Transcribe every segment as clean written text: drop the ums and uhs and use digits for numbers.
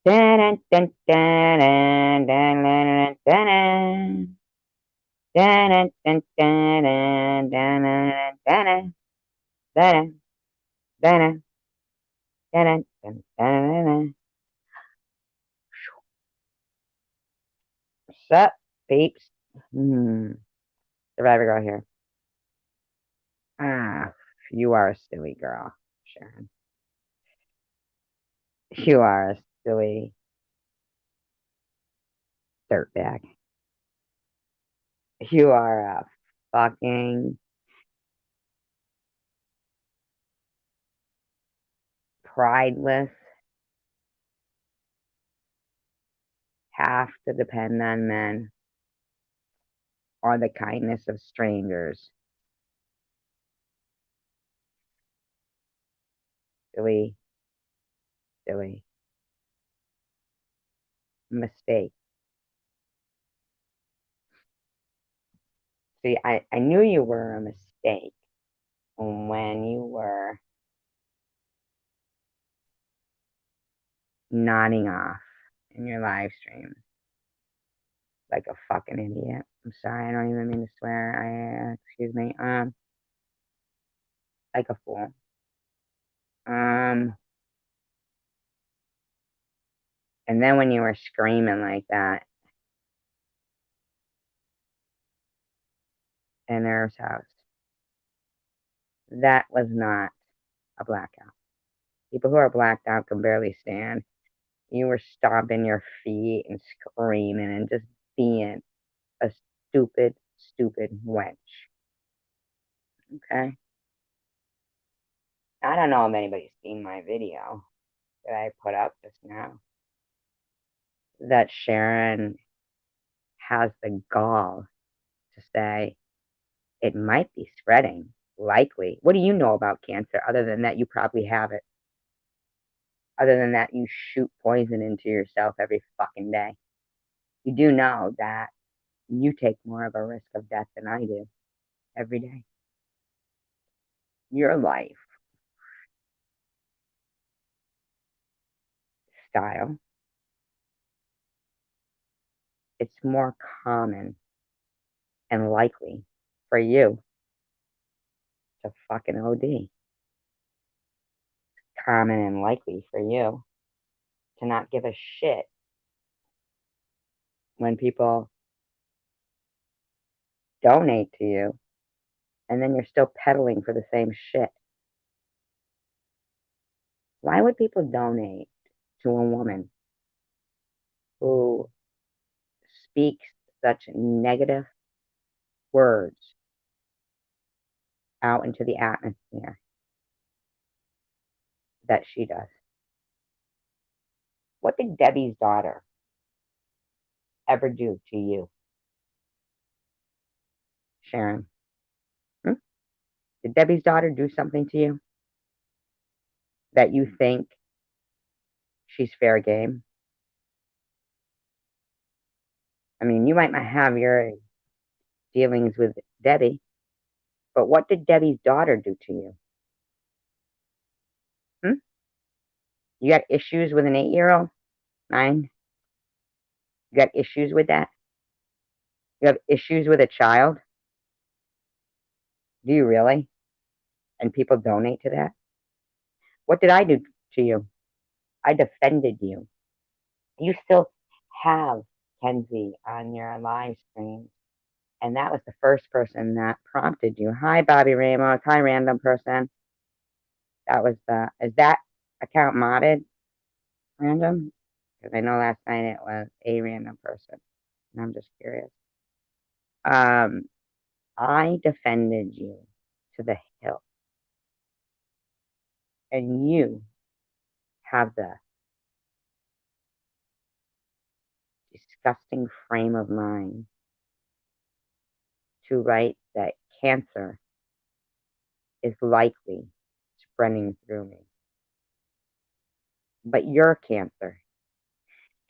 Dun, dun, dun, dun, dun, dun, dun, dun. Dun, dun, dun, dun, dun, dun, dun, dun, dun, dun, dun, dun, dun, dun, dun. What's up, peeps? Survivor girl here. Ah, you are a silly girl, Sharon. You are a silly dirtbag. You are a fucking prideless, have to depend on men or the kindness of strangers. Silly, silly mistake. See, I knew you were a mistake when you were nodding off in your live stream like a fucking idiot. I'm sorry, I don't even mean to swear. Excuse me. Like a fool. Um, and then when you were screaming like that in Eric's house, that was not a blackout. People who are blacked out can barely stand. You were stomping your feet and screaming and just being a stupid, stupid wench. Okay? I don't know if anybody's seen my video that I put up just now. That Sharon has the gall to say it might be spreading, likely. What do you know about cancer other than that you probably have it? Other than that you shoot poison into yourself every fucking day. You do know that you take more of a risk of death than I do every day. Your life style, it's more common and likely for you to fucking OD. Common and likely for you to not give a shit when people donate to you and then you're still peddling for the same shit. Why would people donate to a woman who speaks such negative words out into the atmosphere that she does? What did Debbie's daughter ever do to you, Sharon? Hmm? Did Debbie's daughter do something to you that you think she's fair game? I mean, you might not have your dealings with Debbie, but what did Debbie's daughter do to you? Hmm? You got issues with an 8-year-old? 9? You got issues with that? You have issues with a child? Do you really? And people donate to that? What did I do to you? I defended you. You still have Kenzie on your live stream. And that was the first person that prompted you. Hi, Bobby Ramos. Hi, random person. Is that account modded random? Because I know last night it was a random person. And I'm just curious. Um, I defended you to the hilt. And you have the disgusting frame of mind to write that cancer is likely spreading through me. But you're cancer.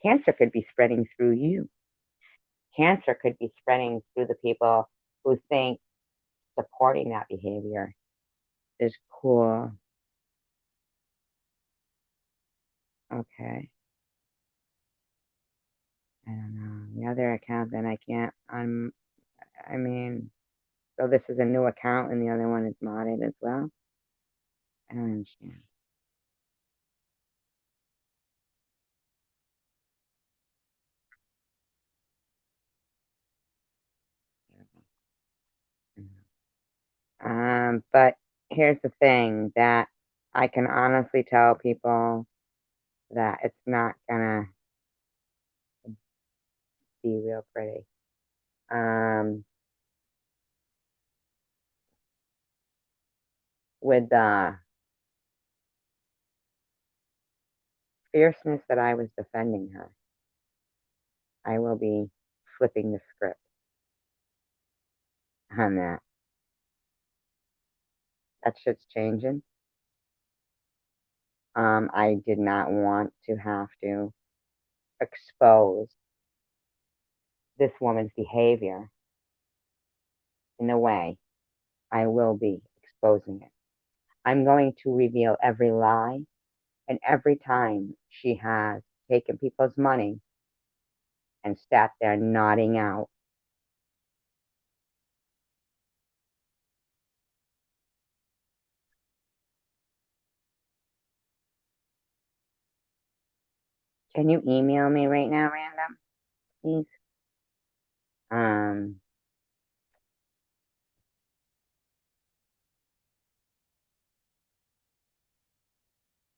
Cancer could be spreading through you. Cancer could be spreading through the people who think supporting that behavior is cool. Okay. I don't know. The other account that I can't, I mean, so this is a new account and the other one is modded as well? I don't understand. But here's the thing that I can honestly tell people that it's not gonna be real pretty. With the fierceness that I was defending her, I will be flipping the script on that. That shit's changing. I did not want to have to expose this woman's behavior in a way. I will be exposing it. I'm going to reveal every lie and every time she has taken people's money and sat there nodding out. Can you email me right now, random, please? Um,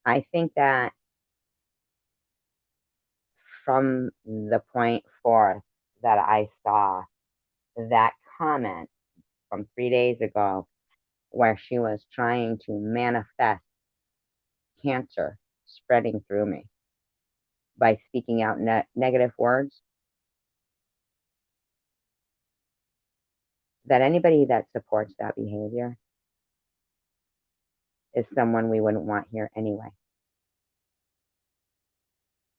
I think that from the point forth that I saw that comment from 3 days ago where she was trying to manifest cancer spreading through me by speaking out negative words, that anybody that supports that behavior is someone we wouldn't want here anyway.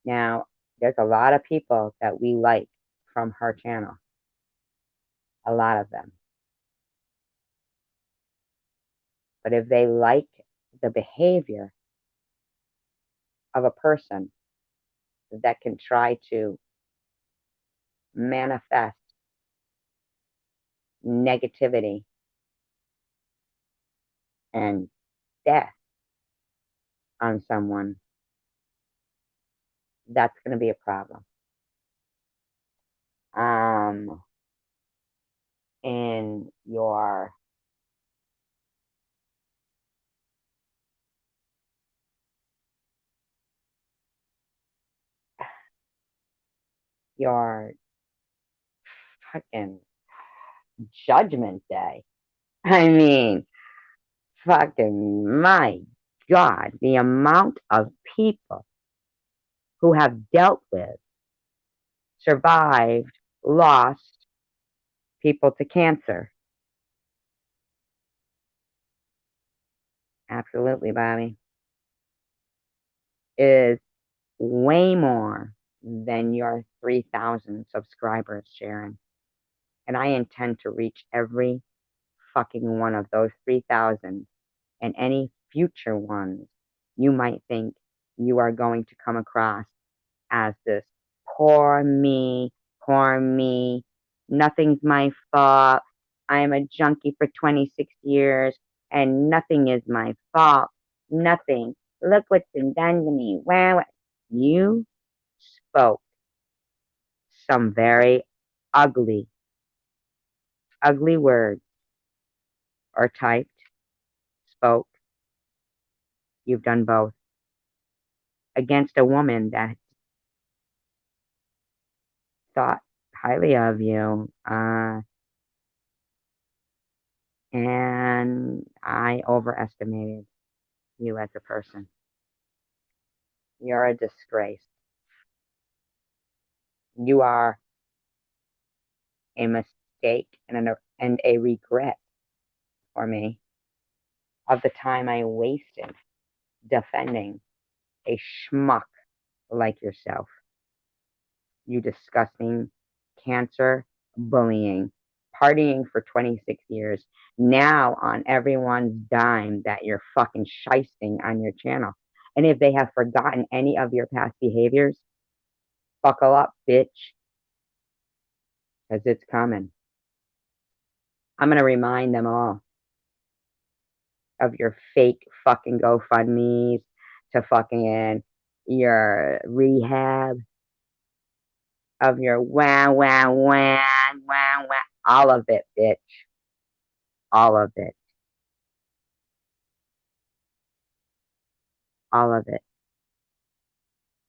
Now, there's a lot of people that we like from her channel, a lot of them. But if they like the behavior of a person that can try to manifest negativity and death on someone, that's going to be a problem. In your fucking judgment day. I mean, fucking my God, the amount of people who have dealt with, survived, lost people to cancer. Absolutely, Bobby. Is way more than your 3,000 subscribers, Sharon. And I intend to reach every fucking one of those 3,000 and any future ones you might think you are going to come across as this poor me, nothing's my fault. I'm a junkie for 26 years and nothing is my fault. Nothing. Look what's been done to me. Wow. You spoke some very ugly, ugly words or typed, spoke. You've done both against a woman that thought highly of you. And I overestimated you as a person. You're a disgrace. You are a mistake and a regret for me of the time I wasted defending a schmuck like yourself. You disgusting cancer, bullying, partying for 26 years, now on everyone's dime that you're fucking shysting on your channel. And if they have forgotten any of your past behaviors, buckle up, bitch. because it's coming. I'm going to remind them all of your fake fucking GoFundMes to fucking your rehab, of your wah, wah, wah, wah, wah. All of it, bitch. All of it. All of it.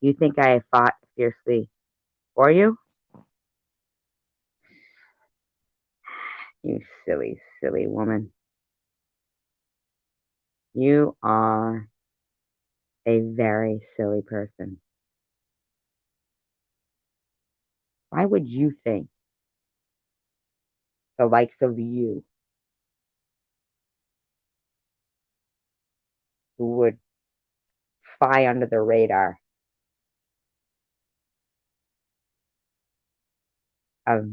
You think I fought fiercely for you? You silly, silly woman. You are a very silly person. Why would you think the likes of you, who would fly under the radar of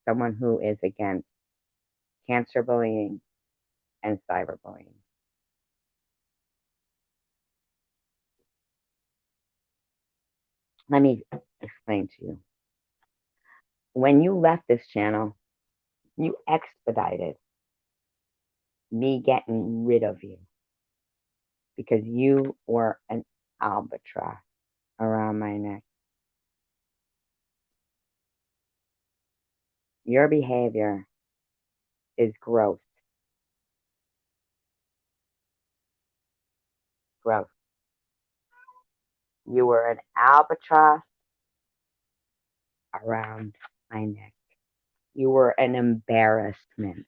someone who is against cancer bullying and cyberbullying? Let me explain to you. When you left this channel, you expedited me getting rid of you because you were an albatross around my neck. Your behavior is gross. Gross. You were an albatross around my neck. You were an embarrassment.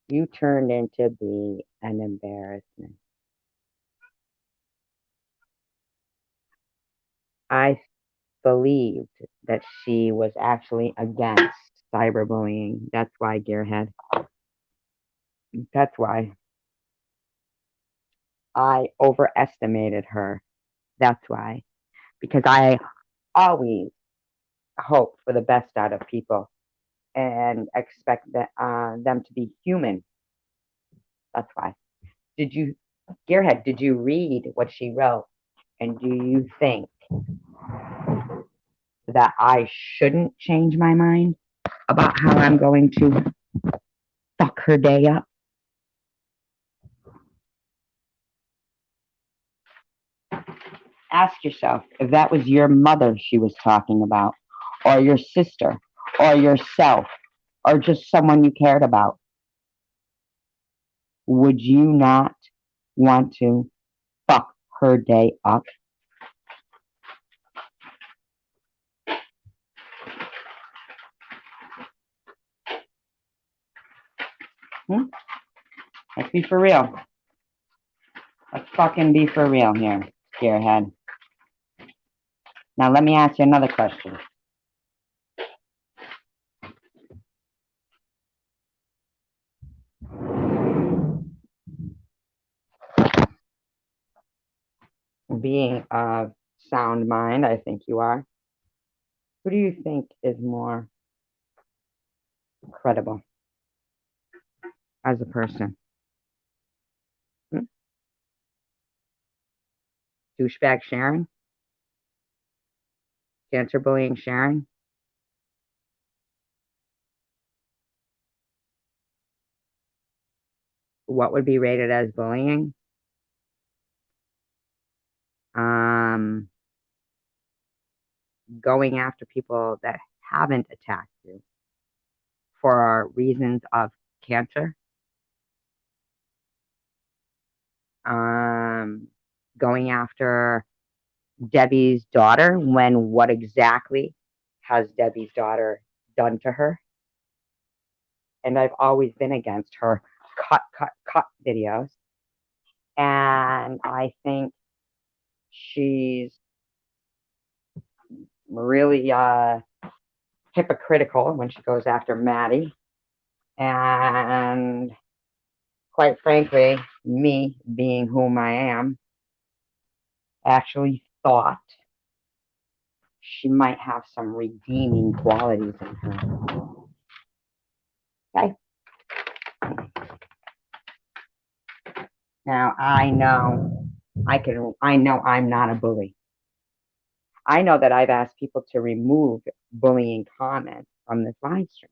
You turned into be an embarrassment. I believed that she was actually against cyberbullying. That's why, Gearhead. That's why I overestimated her. That's why. Because I always hope for the best out of people and expect that, them to be human. That's why. Did you, Gearhead, did you read what she wrote? And do you think that I shouldn't change my mind about how I'm going to fuck her day up? Ask yourself if that was your mother she was talking about, or your sister, or yourself, or just someone you cared about. Would you not want to fuck her day up? Hmm? Let's be for real. Let's fucking be for real here, Gearhead. Now let me ask you another question. Being of sound mind, I think you are. Who do you think is more credible as a person? Hmm? Douchebag Sharon? Cancer bullying Sharon? What would be rated as bullying? Um, Going after people that haven't attacked you for reasons of cancer. Going after Debbie's daughter when what exactly has Debbie's daughter done to her? And I've always been against her cut videos. And I think she's really hypocritical when she goes after Maddie. And quite frankly, me being whom I am, actually thought she might have some redeeming qualities in her. Okay. Now I know I'm not a bully. I know that I've asked people to remove bullying comments from this live stream.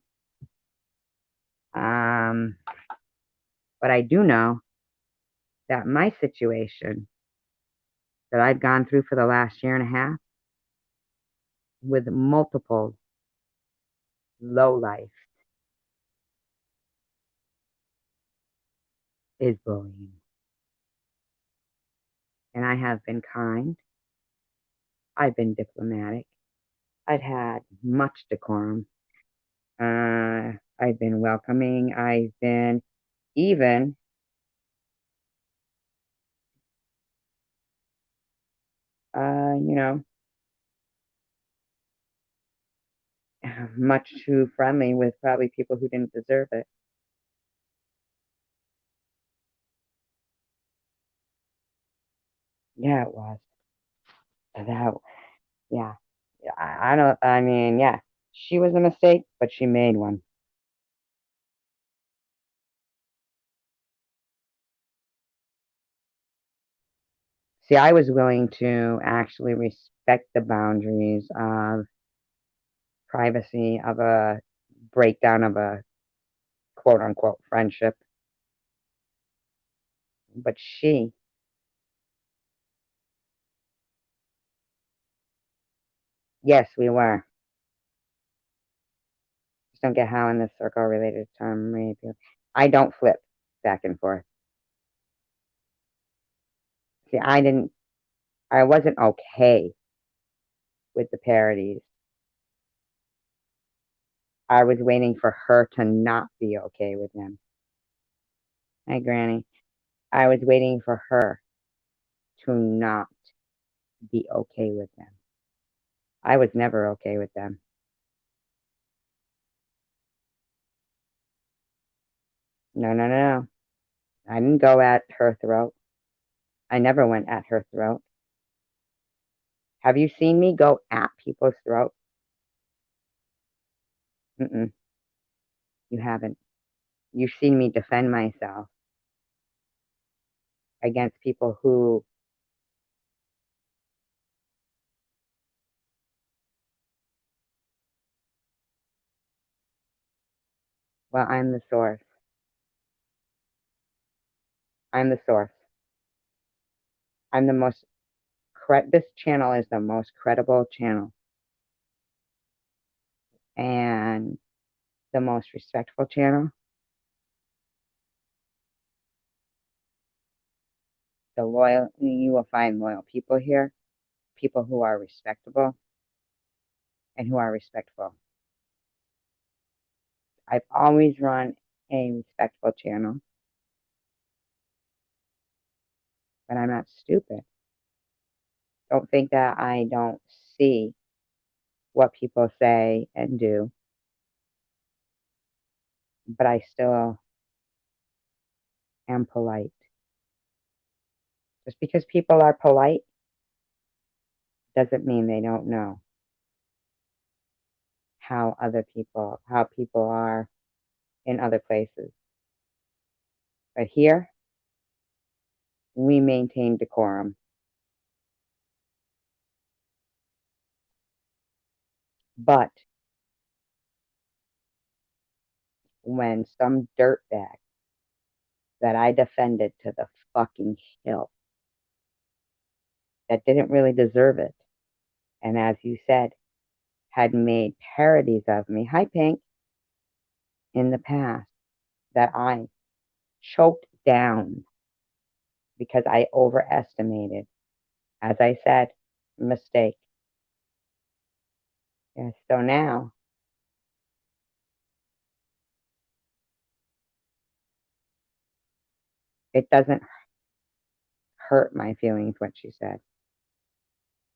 But I do know that my situation that I've gone through for the last year and a half with multiple low life is bullying. And I have been kind. I've been diplomatic. I've had much decorum. I've been welcoming. I've been even, you know, much too friendly with probably people who didn't deserve it. Yeah, it was. That, yeah. I don't, I mean, yeah, she was a mistake, but she made one. See, I was willing to actually respect the boundaries of privacy, of a breakdown of a quote unquote friendship. But she, yes, we were. Just don't get how in this circle related to rape. I don't flip back and forth. See, I wasn't okay with the parodies. I was waiting for her to not be okay with them. Hi, Granny. I was waiting for her to not be okay with them. I was never okay with them. No, no, no, no. I didn't go at her throat. I never went at her throat. Have you seen me go at people's throat? Mm-mm, you haven't. You've seen me defend myself against people who, well, I'm the source. I'm the source. I'm the most, this channel is the most credible channel and the most respectful channel. You will find loyal people here, people who are respectable and who are respectful. I've always run a respectful channel, but I'm not stupid. Don't think that I don't see what people say and do, but I still am polite. Just because people are polite doesn't mean they don't know how people are in other places. But here, we maintain decorum. But when some dirtbag that I defended to the fucking hill that didn't really deserve it, and as you said, had made parodies of me, hi Pink, in the past, that I choked down because I overestimated. As I said, mistake. Yeah, so now, it doesn't hurt my feelings what she said.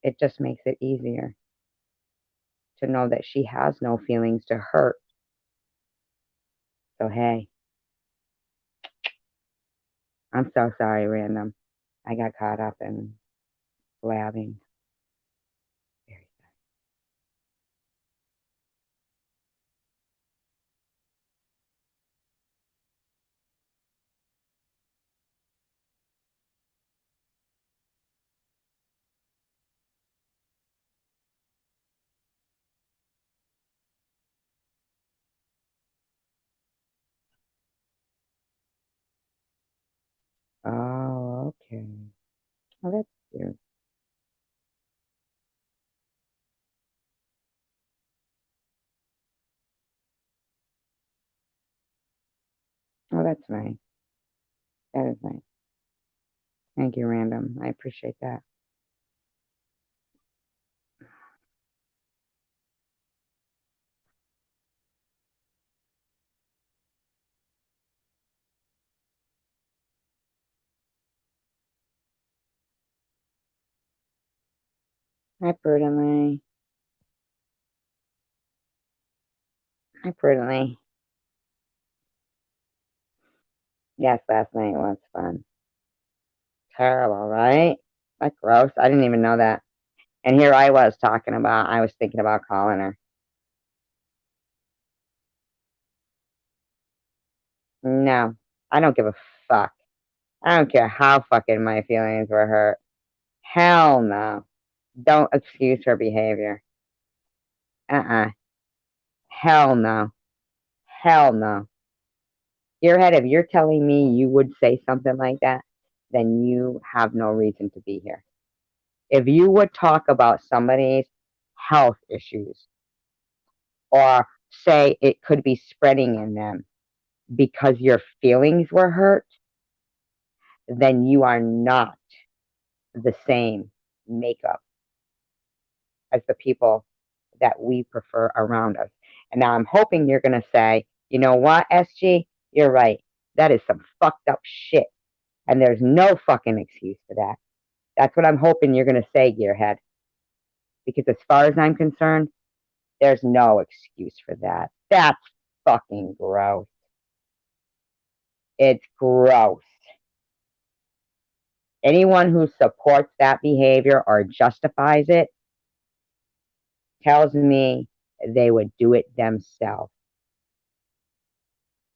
It just makes it easier to know that she has no feelings to hurt. So, hey, I'm so sorry, Random. I got caught up in blabbing. Very Okay. Oh, that's cute. Oh, that's nice. That is nice. Thank you, Random. I appreciate that. Hi, Prudently. Hi, Prudently. Yes, last night was fun. Terrible, right? That's gross. I didn't even know that. And here I was I was thinking about calling her. No, I don't give a fuck. I don't care how fucking my feelings were hurt. Hell no. Don't excuse her behavior. Uh-uh. Hell no. Hell no. Earhead, if you're telling me you would say something like that, then you have no reason to be here. If you would talk about somebody's health issues or say it could be spreading in them because your feelings were hurt, then you are not the same makeup as the people that we prefer around us. And now I'm hoping you're going to say, you know what, SG, you're right. That is some fucked up shit. And there's no fucking excuse for that. That's what I'm hoping you're going to say, Gearhead. Because as far as I'm concerned, there's no excuse for that. That's fucking gross. It's gross. Anyone who supports that behavior or justifies it tells me they would do it themselves.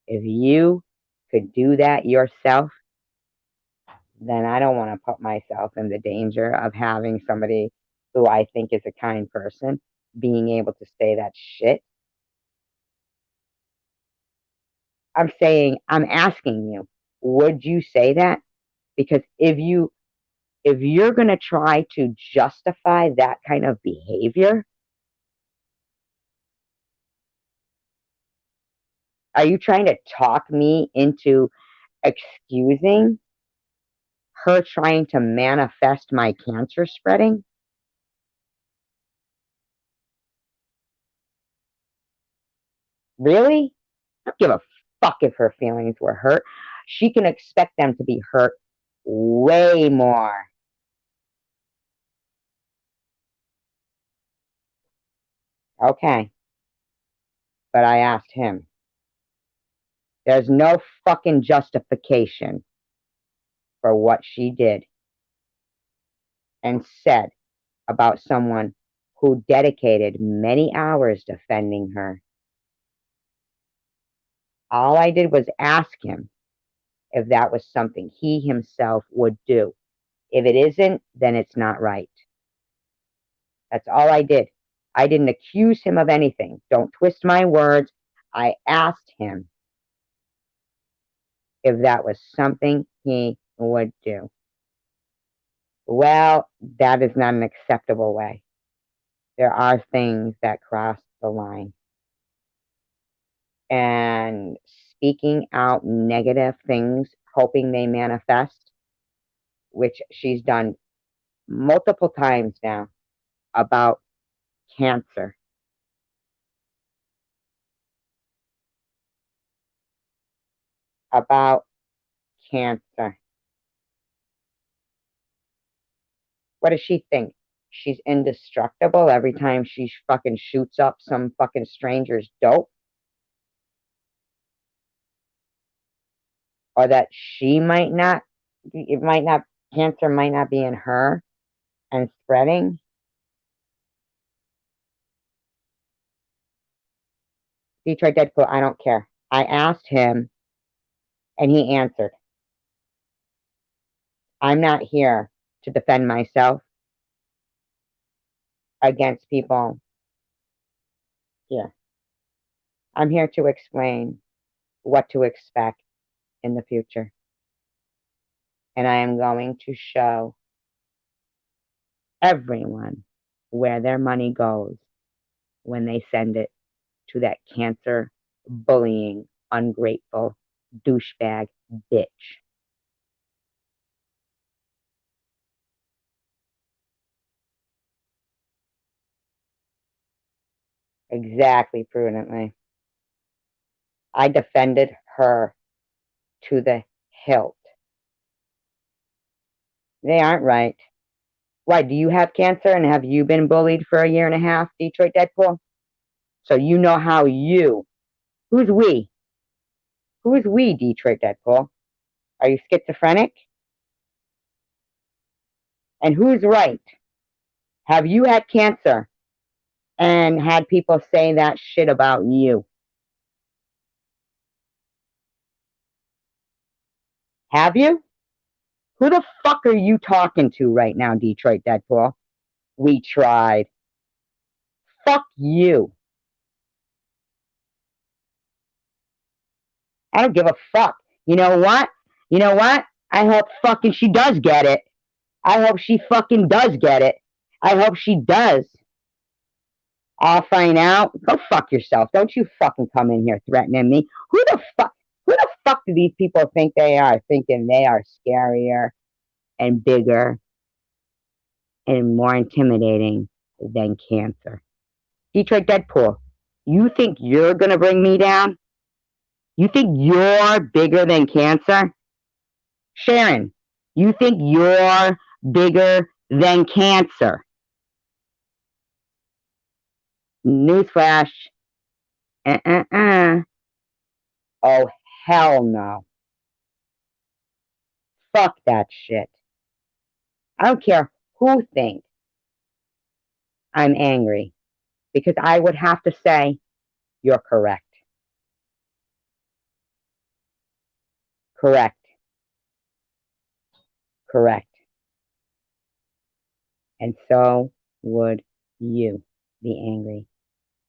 If you could do that yourself, then I don't want to put myself in the danger of having somebody who I think is a kind person being able to say that shit. I'm asking you, would you say that? Because if you're going to try to justify that kind of behavior, are you trying to talk me into excusing her trying to manifest my cancer spreading? Really? I don't give a fuck if her feelings were hurt. She can expect them to be hurt way more. Okay. But I asked him. There's no fucking justification for what she did and said about someone who dedicated many hours defending her. All I did was ask him if that was something he himself would do. If it isn't, then it's not right. That's all I did. I didn't accuse him of anything. Don't twist my words. I asked him if that was something he would do. Well, that is not an acceptable way. There are things that cross the line. And speaking out negative things, hoping they manifest, which she's done multiple times now about cancer, about cancer. What does she think? She's indestructible every time she fucking shoots up some fucking stranger's dope? Or that she might not, it might not, cancer might not be in her and spreading? Detroit Deadpool, I don't care. I asked him and he answered. I'm not here to defend myself against people here. I'm here to explain what to expect in the future. And I am going to show everyone where their money goes when they send it to that cancer, bullying, ungrateful, douchebag bitch. Exactly, prudently. I defended her to the hilt. They aren't right. Why, do you have cancer and have you been bullied for a year and a half, Detroit Deadpool? So you know how you. Who's we? Who is we, Detroit Deadpool? Are you schizophrenic? And who's right? Have you had cancer and had people say that shit about you? Have you? Who the fuck are you talking to right now, Detroit Deadpool? We tried. Fuck you. I don't give a fuck. You know what? You know what? I hope fucking she does get it. I hope she fucking does get it. I hope she does. I'll find out. Go fuck yourself. Don't you fucking come in here threatening me. Who the fuck do these people think they are? Thinking they are scarier and bigger and more intimidating than cancer. Detroit Deadpool, you think you're gonna bring me down? You think you're bigger than cancer? Sharon, you think you're bigger than cancer? Newsflash. Uh-uh-uh. Oh, hell no. Fuck that shit. I don't care who thinks I'm angry because I would have to say, you're correct. Correct. Correct. And so would you be angry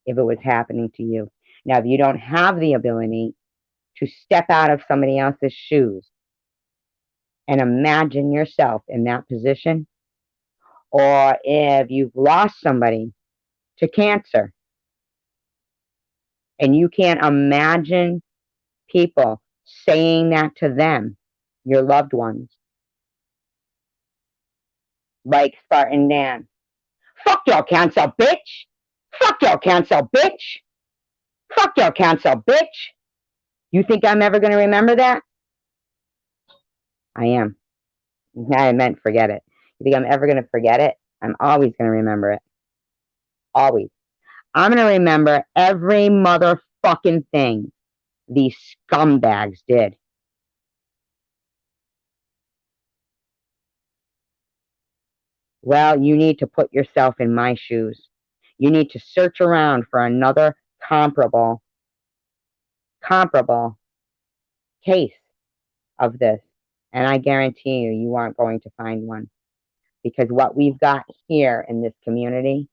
if it was happening to you. Now, if you don't have the ability to step out of somebody else's shoes and imagine yourself in that position, or if you've lost somebody to cancer and you can't imagine people saying that to them, your loved ones, like Spartan Dan. Fuck your cancer, bitch! Fuck your cancer, bitch! Fuck your cancer, bitch! You think I'm ever going to remember that? I am. I meant forget it. You think I'm ever going to forget it? I'm always going to remember it. Always. I'm going to remember every motherfucking thing these scumbags did. Well, you need to put yourself in my shoes. You need to search around for another comparable case of this. And I guarantee you, you aren't going to find one. Because what we've got here in this community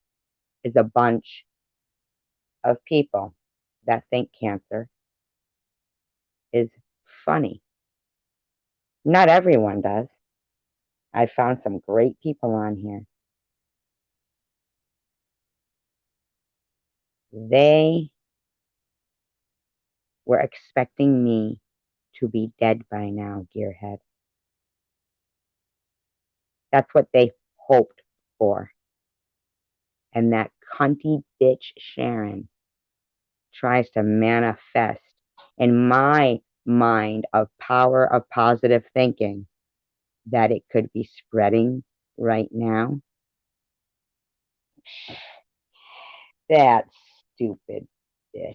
is a bunch of people that think cancer is funny. Not everyone does. I found some great people on here. They were expecting me to be dead by now, gearhead. That's what they hoped for. And that cunty bitch Sharon tries to manifest in my mind of power of positive thinking that it could be spreading right now. That stupid bitch.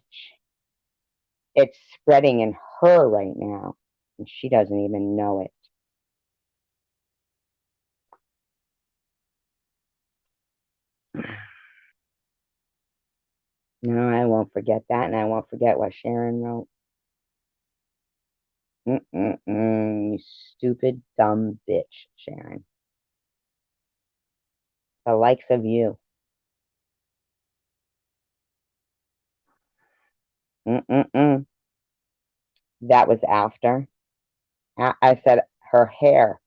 It's spreading in her right now, and she doesn't even know it. No, I won't forget that, and I won't forget what Sharon wrote. You stupid, dumb bitch, Sharon. The likes of you. That was after. I said her hair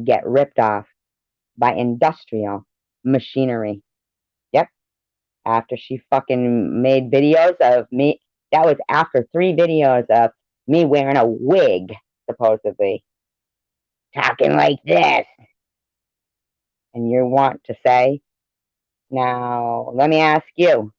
get ripped off by industrial machinery. Yep. After she fucking made videos of me, that was after 3 videos of me wearing a wig, supposedly, talking like this. And you want to say, now, let me ask you.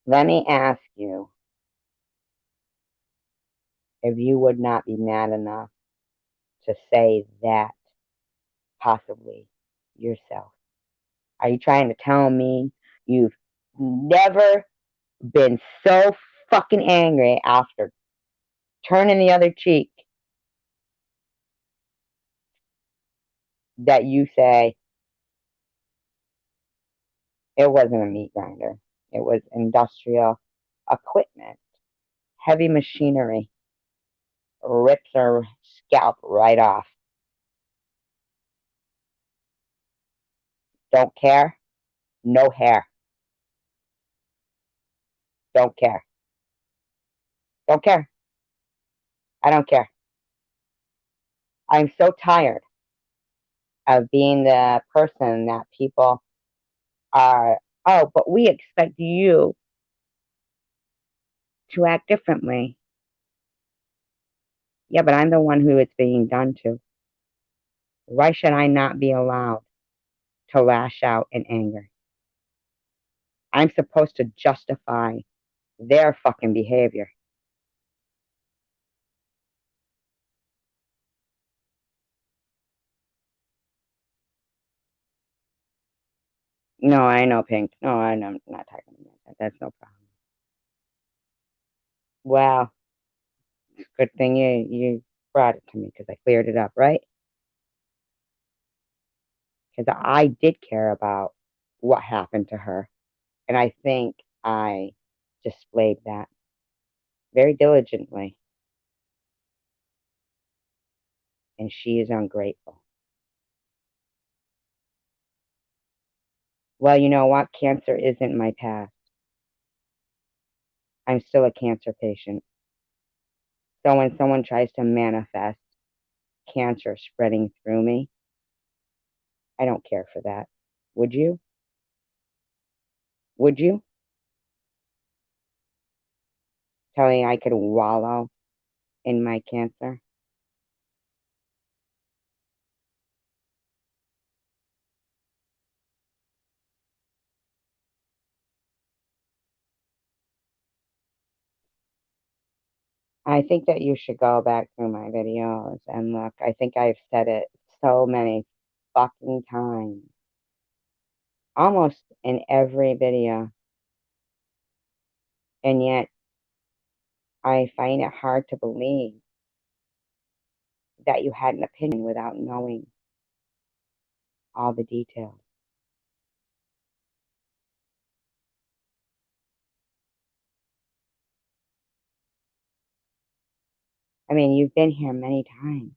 Let me ask you if you would not be mad enough to say that possibly yourself. Are you trying to tell me you've never been so fucking angry after turning the other cheek that you say it wasn't a meat grinder? It was industrial equipment, heavy machinery, rips her scalp right off. Don't care. No hair. Don't care. Don't care. I don't care. I'm so tired of being the person that people are, oh, but we expect you to act differently. Yeah, but I'm the one who it's being done to. Why should I not be allowed to lash out in anger? I'm supposed to justify their fucking behavior. No, I know, Pink. No, I'm not talking about that. That's no problem. Well, good thing you brought it to me because I cleared it up, right? Because I did care about what happened to her. And I think I displayed that very diligently. And she is ungrateful. Well, you know what? Cancer isn't my past. I'm still a cancer patient. So when someone tries to manifest cancer spreading through me, I don't care for that. Would you? Would you? Telling I could wallow in my cancer? I think that you should go back through my videos and look. I think I've said it so many fucking times. Almost in every video. And yet, I find it hard to believe that you had an opinion without knowing all the details. I mean, you've been here many times.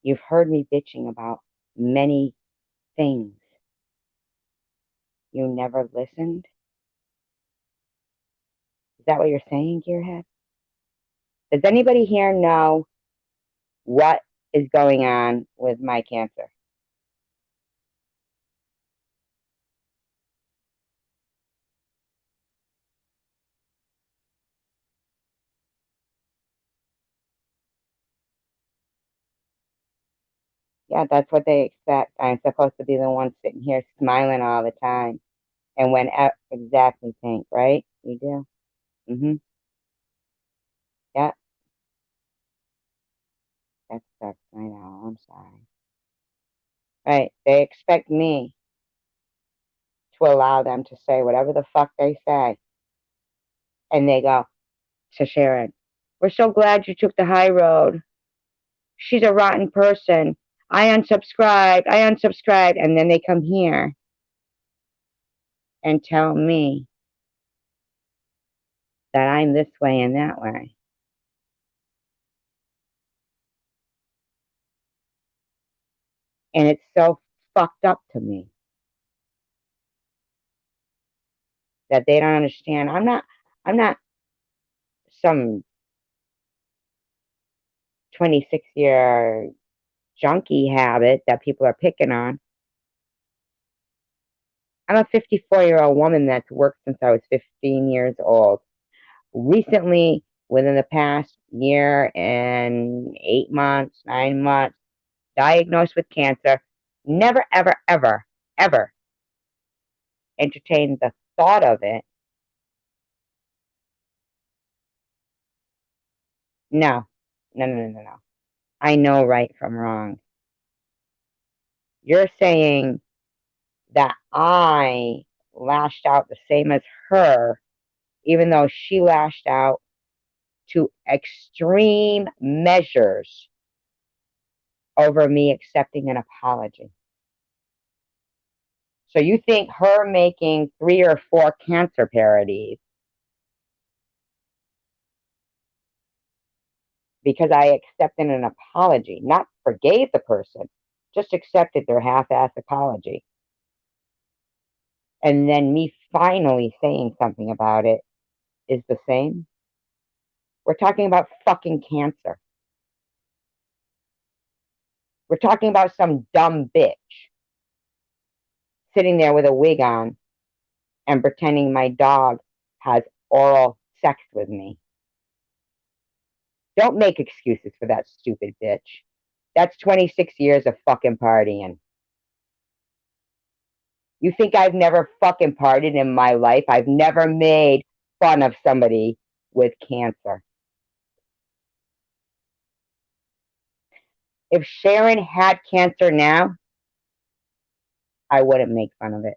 You've heard me bitching about many things. You never listened? Is that what you're saying, Gearhead? Does anybody here know what is going on with my cancer? Yeah, that's what they expect. I'm supposed to be the one sitting here smiling all the time. And when exactly, Pink, right? You do? Mm-hmm. Yeah, that sucks. I know. I'm sorry. Right. They expect me to allow them to say whatever the fuck they say. And they go to Sharon, we're so glad you took the high road. She's a rotten person. I unsubscribed. I unsubscribed. And then they come here and tell me that I'm this way and that way. And it's so fucked up to me that they don't understand. I'm not some 26-year junkie habit that people are picking on. I'm a 54-year-old woman that's worked since I was 15 years old. Recently, within the past year and 8 months, 9 months, diagnosed with cancer. Never, ever, ever, ever entertained the thought of it. No, no, no, no, no, no. I know right from wrong. You're saying that I lashed out the same as her, even though she lashed out to extreme measures over me accepting an apology. So you think her making 3 or 4 cancer parodies because I accepted an apology, not forgave the person, just accepted their half-ass apology. And then me finally saying something about it is the same? We're talking about fucking cancer. We're talking about some dumb bitch sitting there with a wig on and pretending my dog has oral sex with me. Don't make excuses for that stupid bitch. That's 26 years of fucking partying. You think I've never fucking partied in my life? I've never made fun of somebody with cancer. If Sharon had cancer now, I wouldn't make fun of it.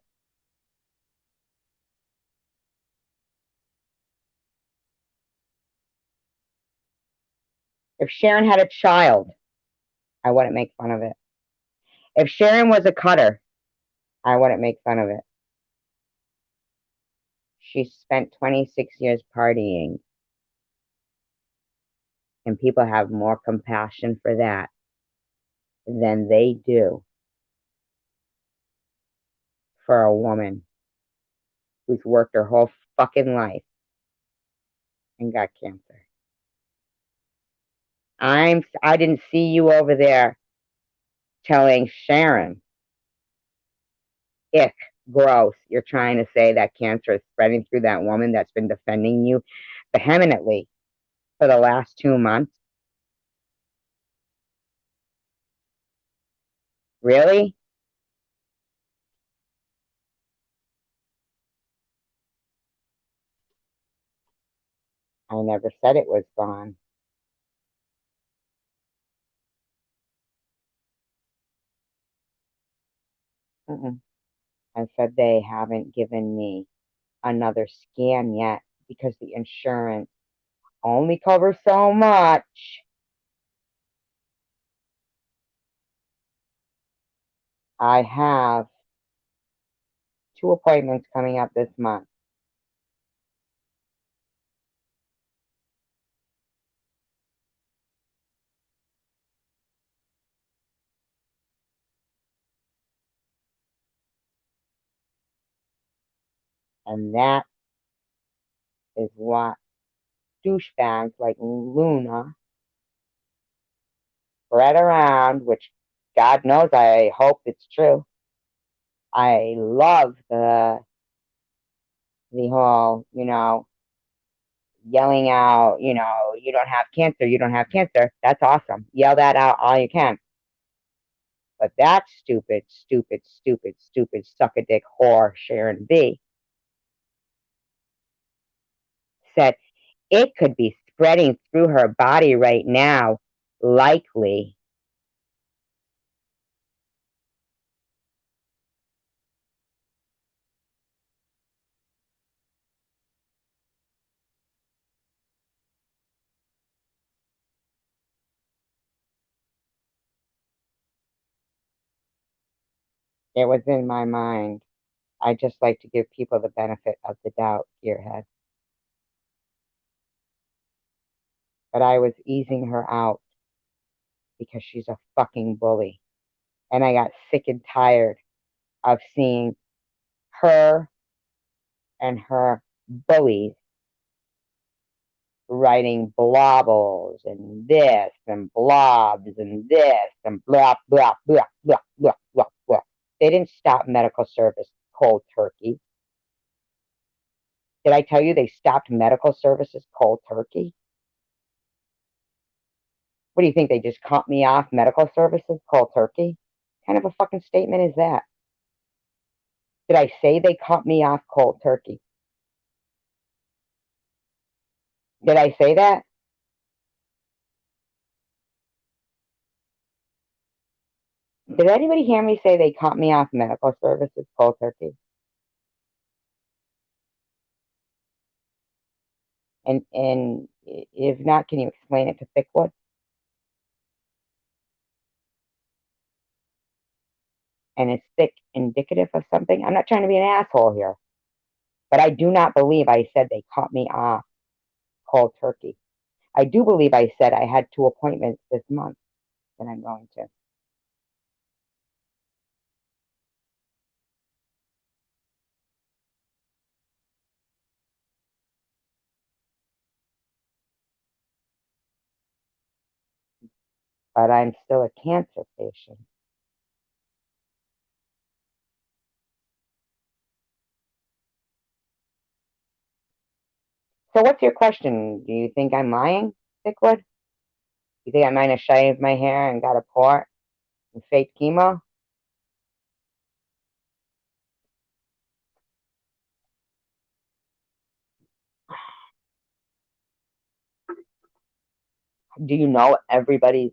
If Sharon had a child, I wouldn't make fun of it. If Sharon was a cutter, I wouldn't make fun of it. She spent 26 years partying, and people have more compassion for that than they do for a woman who's worked her whole fucking life and got cancer. I didn't see you over there telling Sharon, ick, gross. You're trying to say that cancer is spreading through that woman that's been defending you vehemently for the last 2 months. Really? I never said it was gone. Mm-mm. I said they haven't given me another scan yet because the insurance only covers so much. I have 2 appointments coming up this month. And that is what douchebags like Luna spread around, which God knows I hope it's true. I love the whole, yelling out, you don't have cancer, you don't have cancer. That's awesome. Yell that out all you can. But that stupid, stupid, stupid, stupid suck a dick whore Sharon B said it could be spreading through her body right now, likely. It was in my mind. I just like to give people the benefit of the doubt, gearhead. But I was easing her out because she's a fucking bully. And I got sick and tired of seeing her and her bullies writing blobbles and this and blobs and this and blah, blah, blah, blah, blah, blah, blah. They didn't stop medical service cold turkey. Did I tell you they stopped medical services cold turkey? What do you think? They just cut me off medical services cold turkey? What kind of a fucking statement is that? Did I say they cut me off cold turkey? Did I say that? Did anybody hear me say they cut me off medical services cold turkey? And if not, can you explain it to Thickwood? And is thick indicative of something? I'm not trying to be an asshole here, but I do not believe I said they cut me off cold turkey. I do believe I said I had 2 appointments this month that I'm going to. But I'm still a cancer patient. So what's your question? Do you think I'm lying, Thickwood? You think I might have shaved my hair and got a port and fake chemo? Do you know everybody's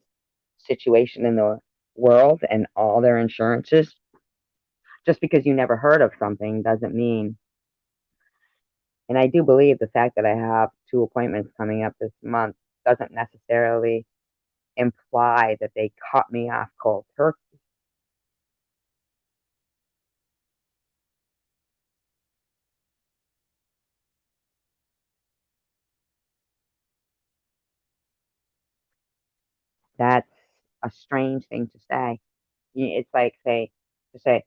situation in the world and all their insurances? Just because you never heard of something doesn't mean. And I do believe the fact that I have 2 appointments coming up this month doesn't necessarily imply that they cut me off cold turkey. That's a strange thing to say. It's like to say,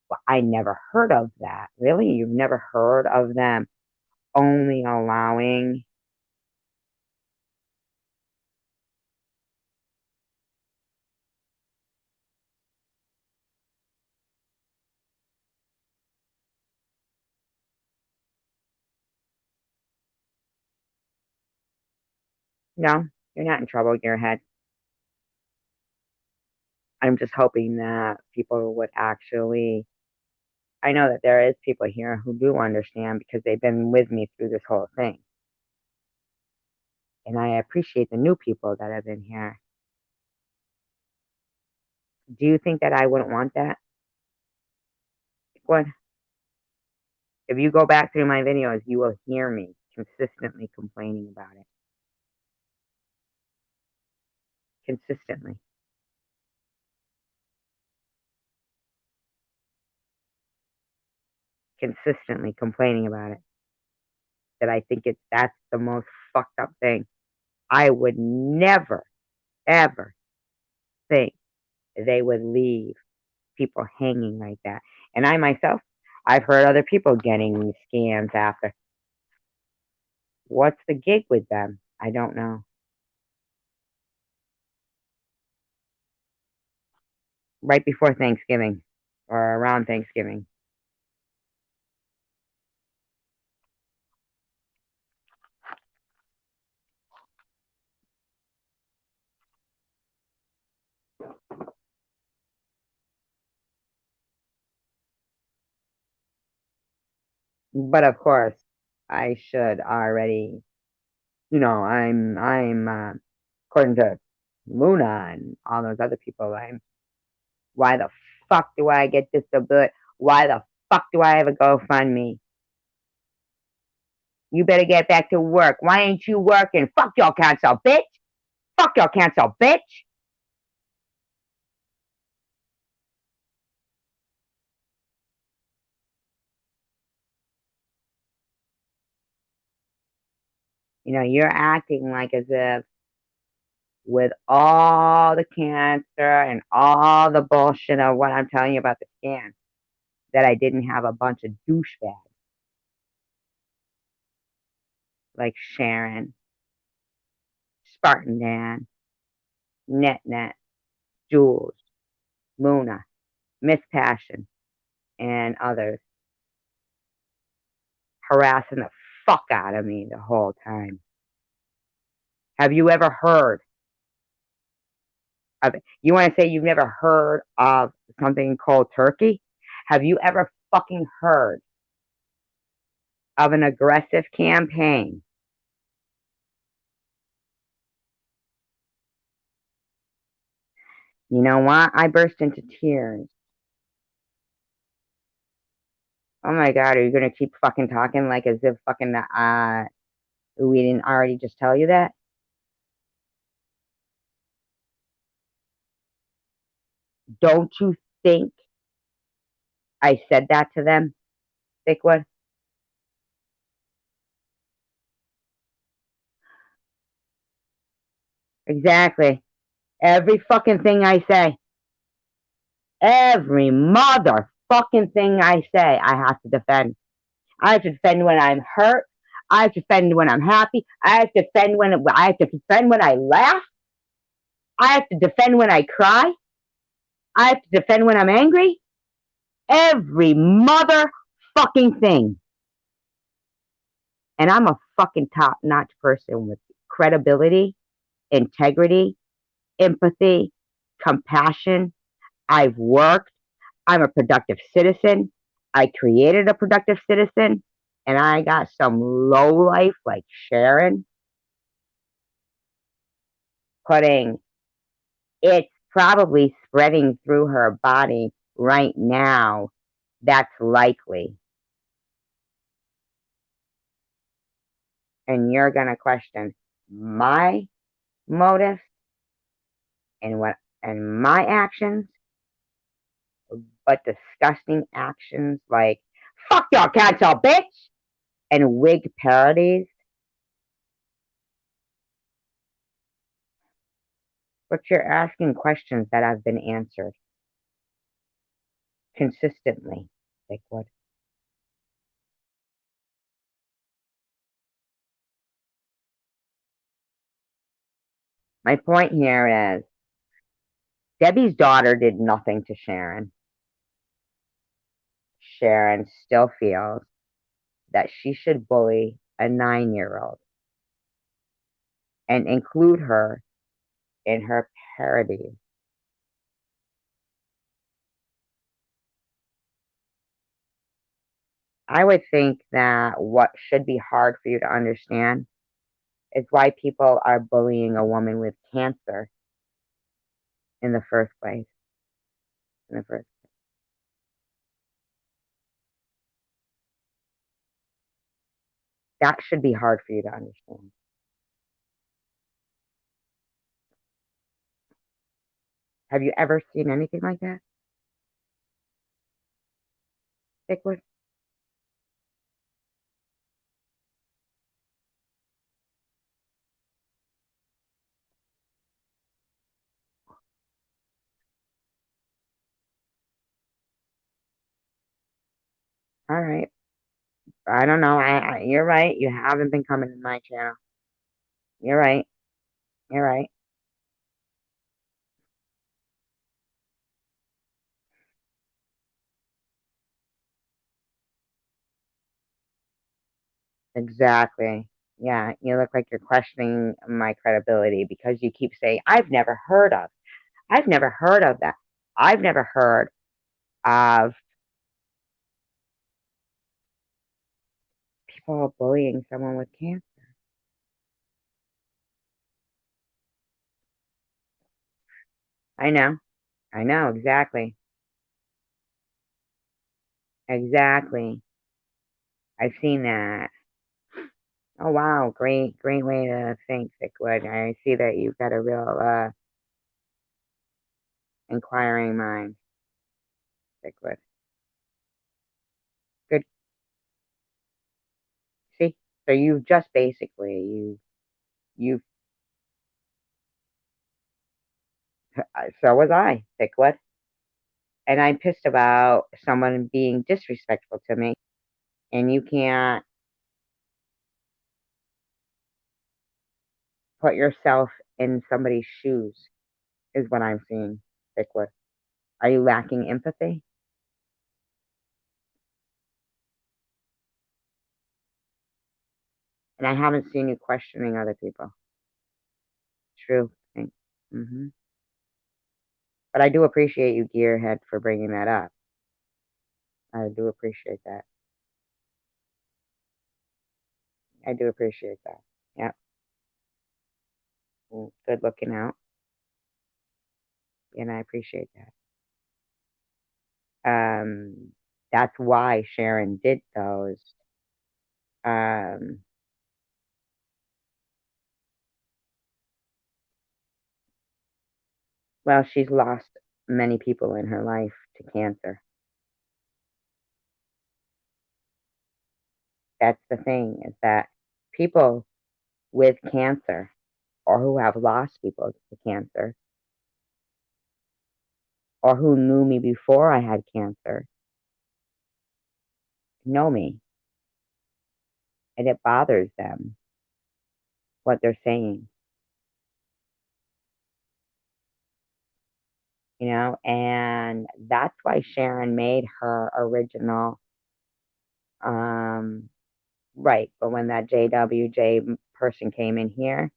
well, I never heard of that. Really? You've never heard of them only allowing. No, you're not in trouble in your head. I'm just hoping that people would actually. I know that there is people here who do understand because they've been with me through this whole thing. And I appreciate the new people that have been here. Do you think that I wouldn't want that? What? If you go back through my videos, you will hear me consistently complaining about it. Consistently. Consistently complaining about it. That I think that's the most fucked up thing. I would never, ever think they would leave people hanging like that. And I myself, I've heard other people getting scams after. What's the gig with them? I don't know. Right before Thanksgiving or around Thanksgiving. But of course, I should already, I'm according to Luna and all those other people, why the fuck do I get disability? Why the fuck do I have a GoFundMe? You better get back to work. Why ain't you working? Fuck your cancer, bitch. Fuck your cancer, bitch. You're acting like as if with all the cancer and all the bullshit of what I'm telling you about the scan, that I didn't have a bunch of douchebags like Sharon, Spartan Dan, Net, Jules, Luna, Miss Passion, and others harassing the fuck out of me the whole time. Have you ever heard of it? You want to say you've never heard of something called turkey? Have you ever fucking heard of an aggressive campaign? You know what? I burst into tears. Oh my god, are you gonna keep fucking talking like as if fucking we didn't already just tell you that? Don't you think I said that to them, Thickwood? Exactly. Every fucking thing I say. Every motherfucking thing I say, I have to defend. I have to defend when I'm hurt. I have to defend when I'm happy. I have to defend when I laugh. I have to defend when I cry. I have to defend when I'm angry. Every motherfucking thing. And I'm a fucking top-notch person with credibility, integrity, empathy, compassion. I've worked. I'm a productive citizen. I created a productive citizen. And I got some low life like Sharon putting it's probably spreading through her body right now. That's likely. And you're going to question my motives and what and my actions, but disgusting actions like fuck your cancel bitch and wig parodies. But you're asking questions that have been answered consistently. Like what? My point here is Debbie's daughter did nothing to Sharon. Sharon still feels that she should bully a 9-year-old and include her in her parodies. I would think that what should be hard for you to understand is why people are bullying a woman with cancer in the first place. In the first, that should be hard for you to understand. Have you ever seen anything like that, Dickwood? All right. I don't know. You're right. You haven't been coming to my channel. You're right. You're right. Exactly. Yeah, you look like you're questioning my credibility because you keep saying, I've never heard of. I've never heard of that. I've never heard of people bullying someone with cancer. I know. I know. Exactly. Exactly. I've seen that. Oh, wow. Great way to think, Thickwood. I see that you've got a real inquiring mind, Thickwood. Good. See? So you've just basically, you, you've, So was I, Thickwood. And I'm pissed about someone being disrespectful to me. And you can't put yourself in somebody's shoes, is what I'm seeing, Thickwood. Are you lacking empathy? And I haven't seen you questioning other people. True. Mm-hmm. But I do appreciate you, Gearhead, for bringing that up. I do appreciate that. I do appreciate that. Yep. Good looking out. And I appreciate that. That's why Sharon did those. Um, well, she's lost many people in her life to cancer. That's the thing, is that people with cancer or who have lost people to cancer or who knew me before I had cancer know me, and it bothers them what they're saying, and that's why Sharon made her original, um, right. But when that JWJ person came in here,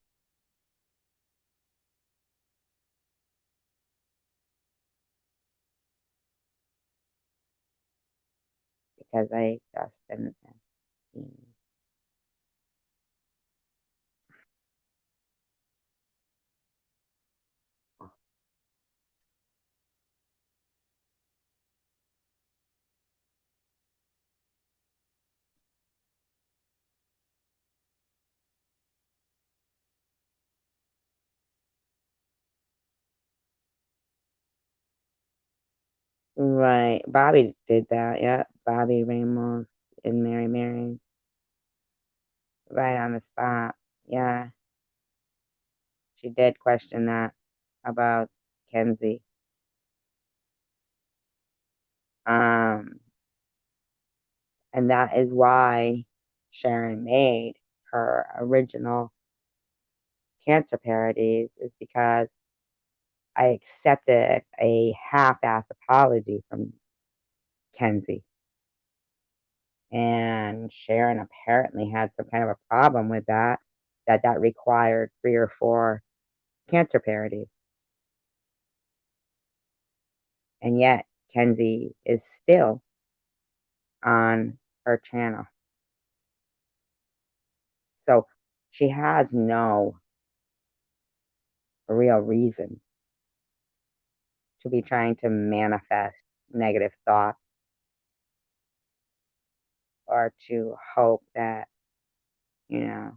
because I just didn't. Right. Bobby did that. Yeah. Bobby Ramos and Mary. Right on the spot. Yeah. She did question that about Kenzie. Um, and that is why Sharon made her original cancer parodies, is because I accepted a half-ass apology from Kenzie. And Sharon apparently had some kind of a problem with that required 3 or 4 cancer parodies. And yet Kenzie is still on her channel. So she has no real reason to be trying to manifest negative thoughts or to hope that, you know,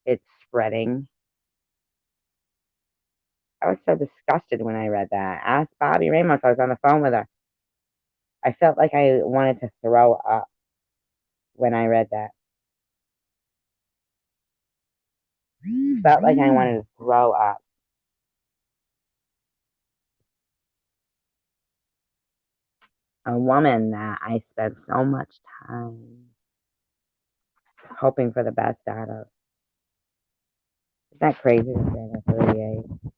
it's spreading. I was so disgusted when I read that. Ask Bobby Ramos. I was on the phone with her. I felt like I wanted to throw up when I read that. Felt like I wanted to throw up. A woman that I spent so much time hoping for the best out of. Isn't that crazy to say they're 38?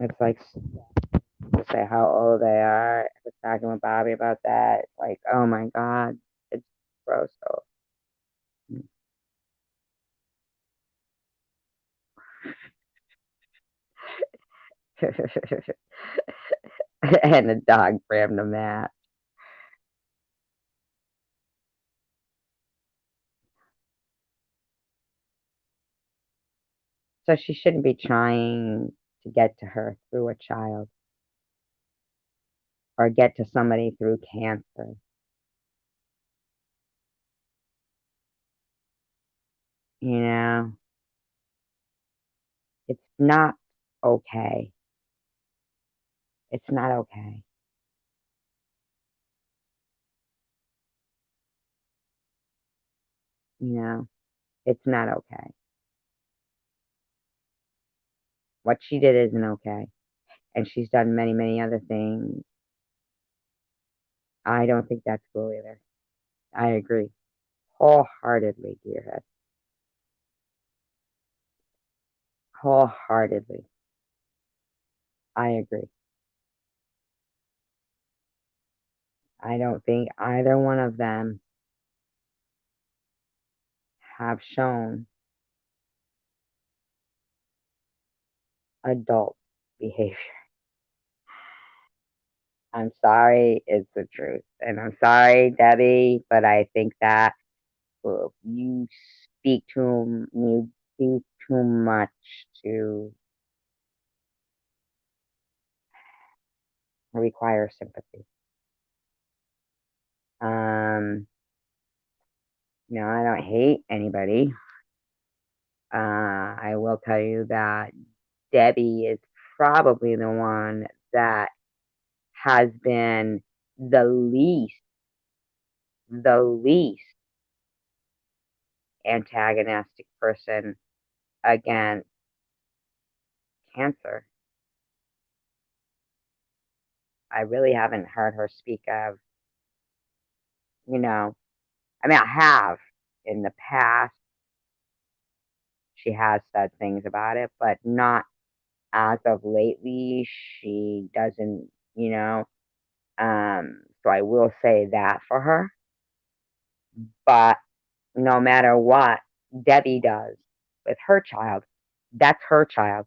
It's like to say how old they are. I was talking with Bobby about that. It's like, oh my God, it's gross. So, and the dog brammed a mat. So she shouldn't be trying to get to her through a child or get to somebody through cancer. You know, it's not okay. It's not okay. You know, it's not okay. What she did isn't okay. And she's done many, many other things. I don't think that's cool either. I agree. Wholeheartedly, Gearhead. Wholeheartedly. I agree. I don't think either one of them have shown adult behavior. I'm sorry, it's the truth. And I'm sorry, Debbie, but I think that you you do too much to require sympathy. Um, no, I don't hate anybody. I will tell you that Debbie is probably the one that has been the least antagonistic person against cancer. I really haven't heard her speak of, you know, I mean, I have in the past. She has said things about it, but not as of lately. She doesn't, you know. So I will say that for her. But no matter what Debbie does with her child, that's her child.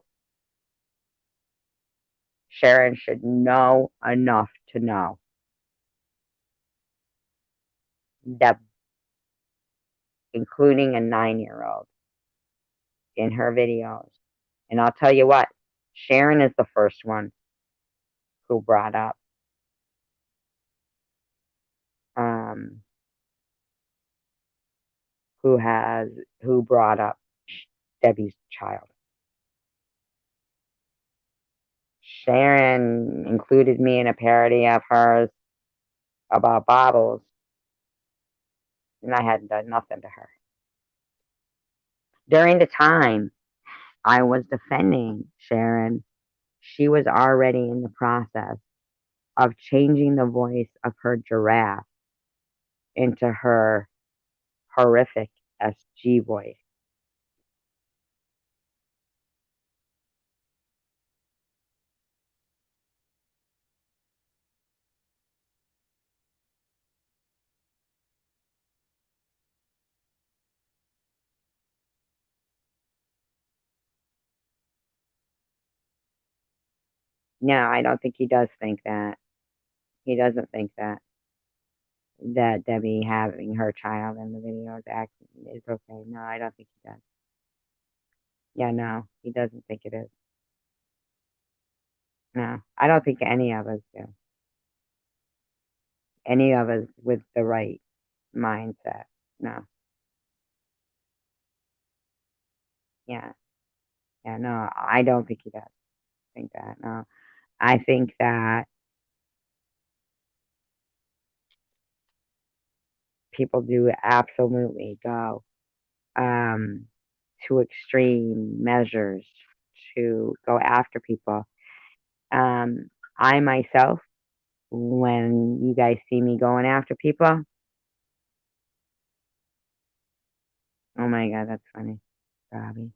Sharon should know enough to know that, including a 9-year-old in her videos. And I'll tell you what, Sharon is the first one who brought up, um, who brought up Debbie's child. Sharon included me in a parody of hers about bottles, and I hadn't done nothing to her. During the time I was defending Sharon, she was already in the process of changing the voice of her giraffe into her horrific SG voice. No, I don't think he does think that. He doesn't think that Debbie having her child in the video is okay. No, I don't think he does. Yeah, no, he doesn't think it is. No, I don't think any of us do. Any of us with the right mindset. No. Yeah. Yeah, no, I don't think he does think that. No. I think that people do absolutely go um to extreme measures to go after people. I myself, when you guys see me going after people, oh my god, that's funny, Robbie.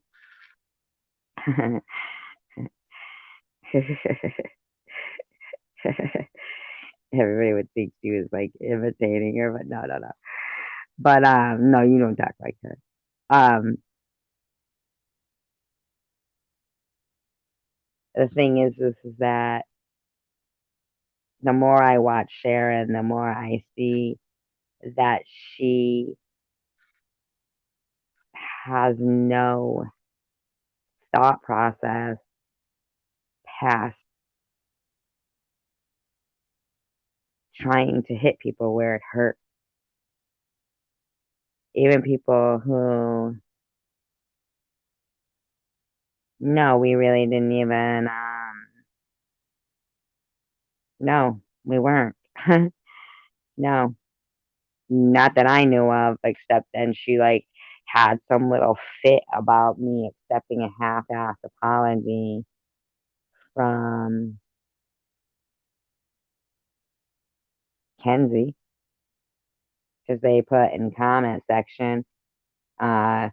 Everybody would think she was like imitating her, but no, no, no. But no, you don't talk like her. Um, the thing is that the more I watch Sharon, the more I see that she has no thought process past trying to hit people where it hurts. Even people who, no, we really didn't even, no, we weren't. No, not that I knew of, except then she had some little fit about me accepting a half-assed apology from Kenzie because they put in comment section, uh,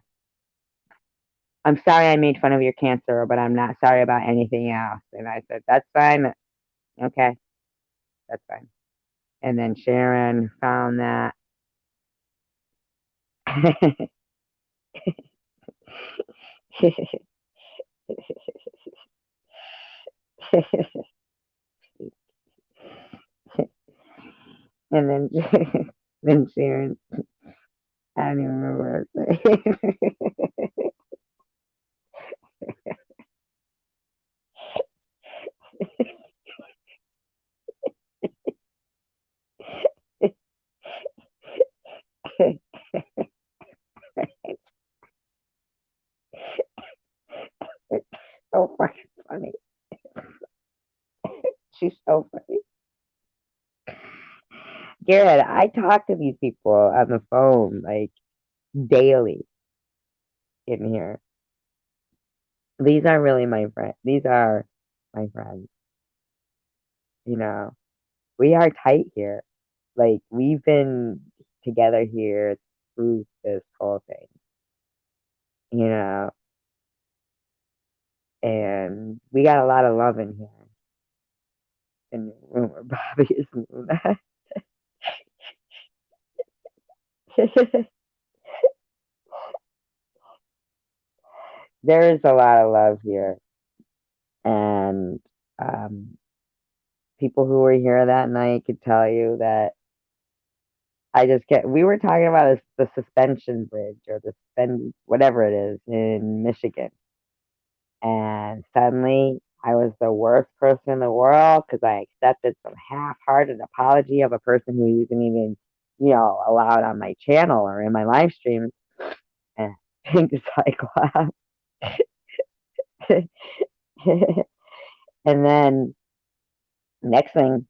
I'm sorry I made fun of your cancer, but I'm not sorry about anything else. And I said, that's fine. Okay, that's fine. And then Sharon found that. And then, then Sharon, I don't even remember what it's so fucking funny. She's so funny. Garrett, I talk to these people on the phone like daily in here. These are really my friends. These are my friends. You know, we are tight here. Like we've been together here through this whole thing. You know, and we got a lot of love in here in the room where Bobby is moving. There is a lot of love here, and um, people who were here that night could tell you that I just get. We were talking about the suspension bridge or the suspend whatever it is in Michigan, and suddenly I was the worst person in the world because I accepted some half-hearted apology of a person who isn't even, allowed on my channel or in my live stream, and Pink is like, wow. And then next thing,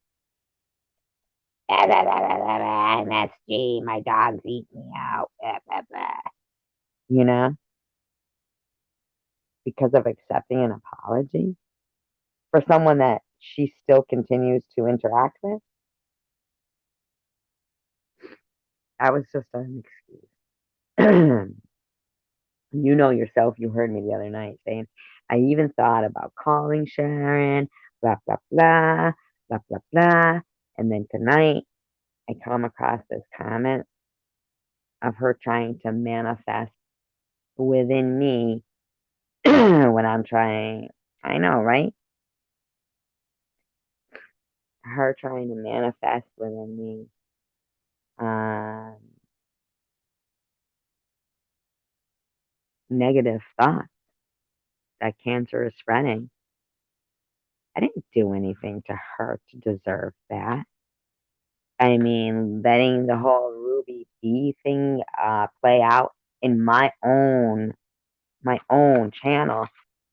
and that's G, my dog's eating me out, you know, because of accepting an apology for someone that she still continues to interact with. That was just an excuse. You know yourself, you heard me the other night saying, I even thought about calling Sharon, blah, blah, blah, blah, blah, blah. And then tonight, I come across this comment of her trying to manifest within me when I'm trying, I know, right? Her trying to manifest within me um, negative thoughts that cancer is spreading. I didn't do anything to her to deserve that. I mean, letting the whole Ruby B thing play out in my own channel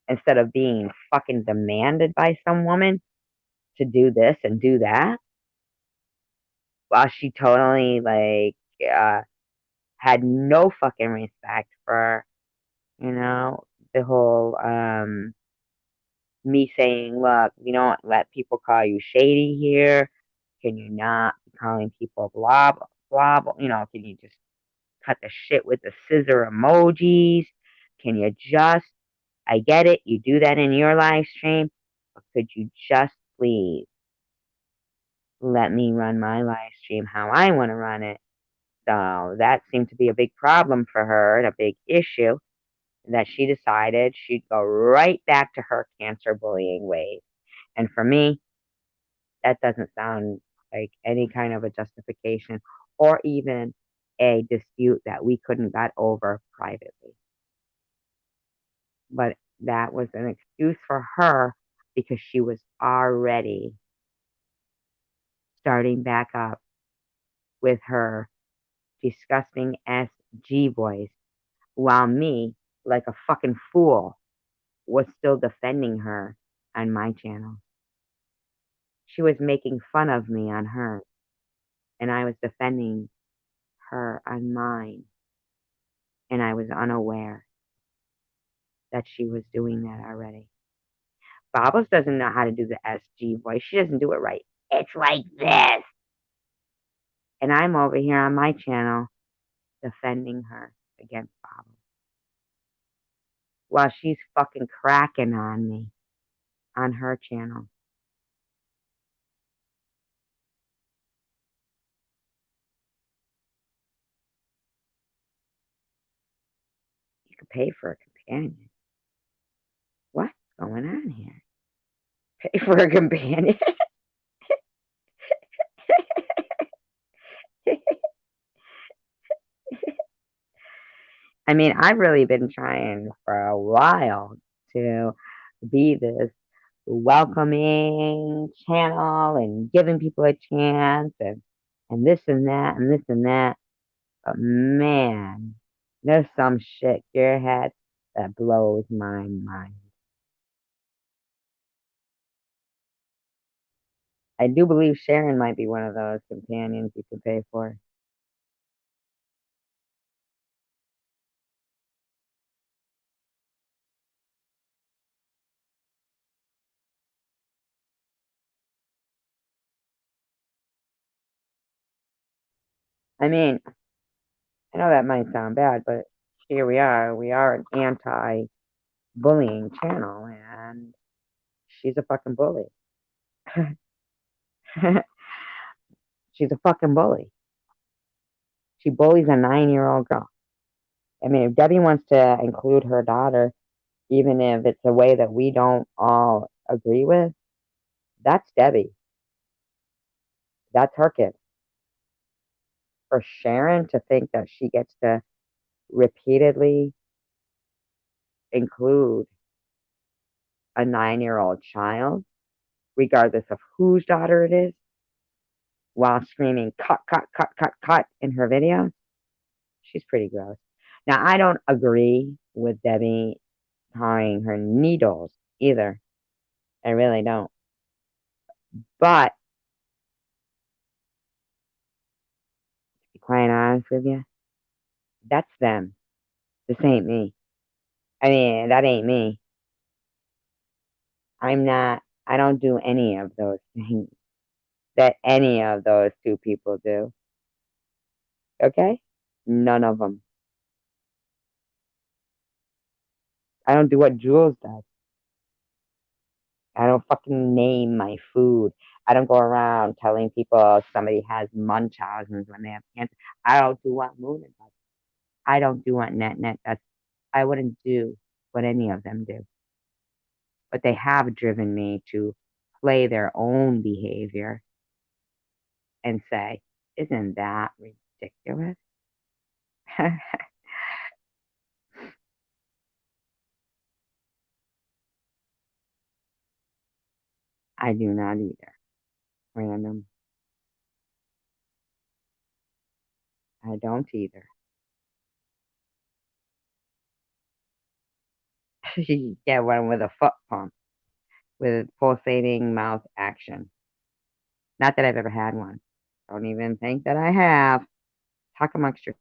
instead of being fucking demanded by some woman to do this and do that, while she totally uh, had no fucking respect for the whole me saying, look, we don't let people call you shady here. Can you not be calling people blah blah blah? Can you just cut the shit with the scissor emojis? Can you just, I get it, you do that in your live stream, but could you just please let me run my live stream how I want to run it? So that seemed to be a big problem for her and a big issue that she decided she'd go right back to her cancer bullying ways. And for me, that doesn't sound like any kind of a justification or even a dispute that we couldn't got over privately. But that was an excuse for her because she was already starting back up with her disgusting SG voice, while me, like a fucking fool, was still defending her on my channel. She was making fun of me on hers, and I was defending her on mine, and I was unaware that she was doing that already. Bobbles doesn't know how to do the SG voice. She doesn't do it right. It's like this. And I'm over here on my channel defending her against Bobbles while she's fucking cracking on me on her channel. You could pay for a companion. What's going on here? Pay for a companion? I mean, I've really been trying for a while to be this welcoming channel and giving people a chance and this and that and this and that. But man, there's some shit your head that blows my mind. I do believe Sharon might be one of those companions you could pay for. I mean, I know that might sound bad, but here we are. We are an anti-bullying channel, and she's a fucking bully. She's a fucking bully. She bullies a 9-year-old girl. I mean, if Debbie wants to include her daughter, even if it's a way that we don't all agree with, that's Debbie. That's her kid. For Sharon to think that she gets to repeatedly include a 9-year-old child, regardless of whose daughter it is, while screaming cut, cut, cut, cut, cut in her video, she's pretty gross. Now, I don't agree with Debbie calling her needles either. I really don't. But, to be quite honest with you, that's them. This ain't me. I mean, that ain't me. I don't do any of those things that any of those two people do. Okay? None of them. I don't do what Jules does. I don't fucking name my food. I don't go around telling people somebody has Munchausen's when they have cancer. I don't do what Luna does. I don't do what Net does. I wouldn't do what any of them do. But they have driven me to play their own behavior and say, isn't that ridiculous? I do not either. Random. I don't either. You get one with a foot pump with pulsating mouth action. Not that I've ever had one. Don't even think that I have. Talk amongst your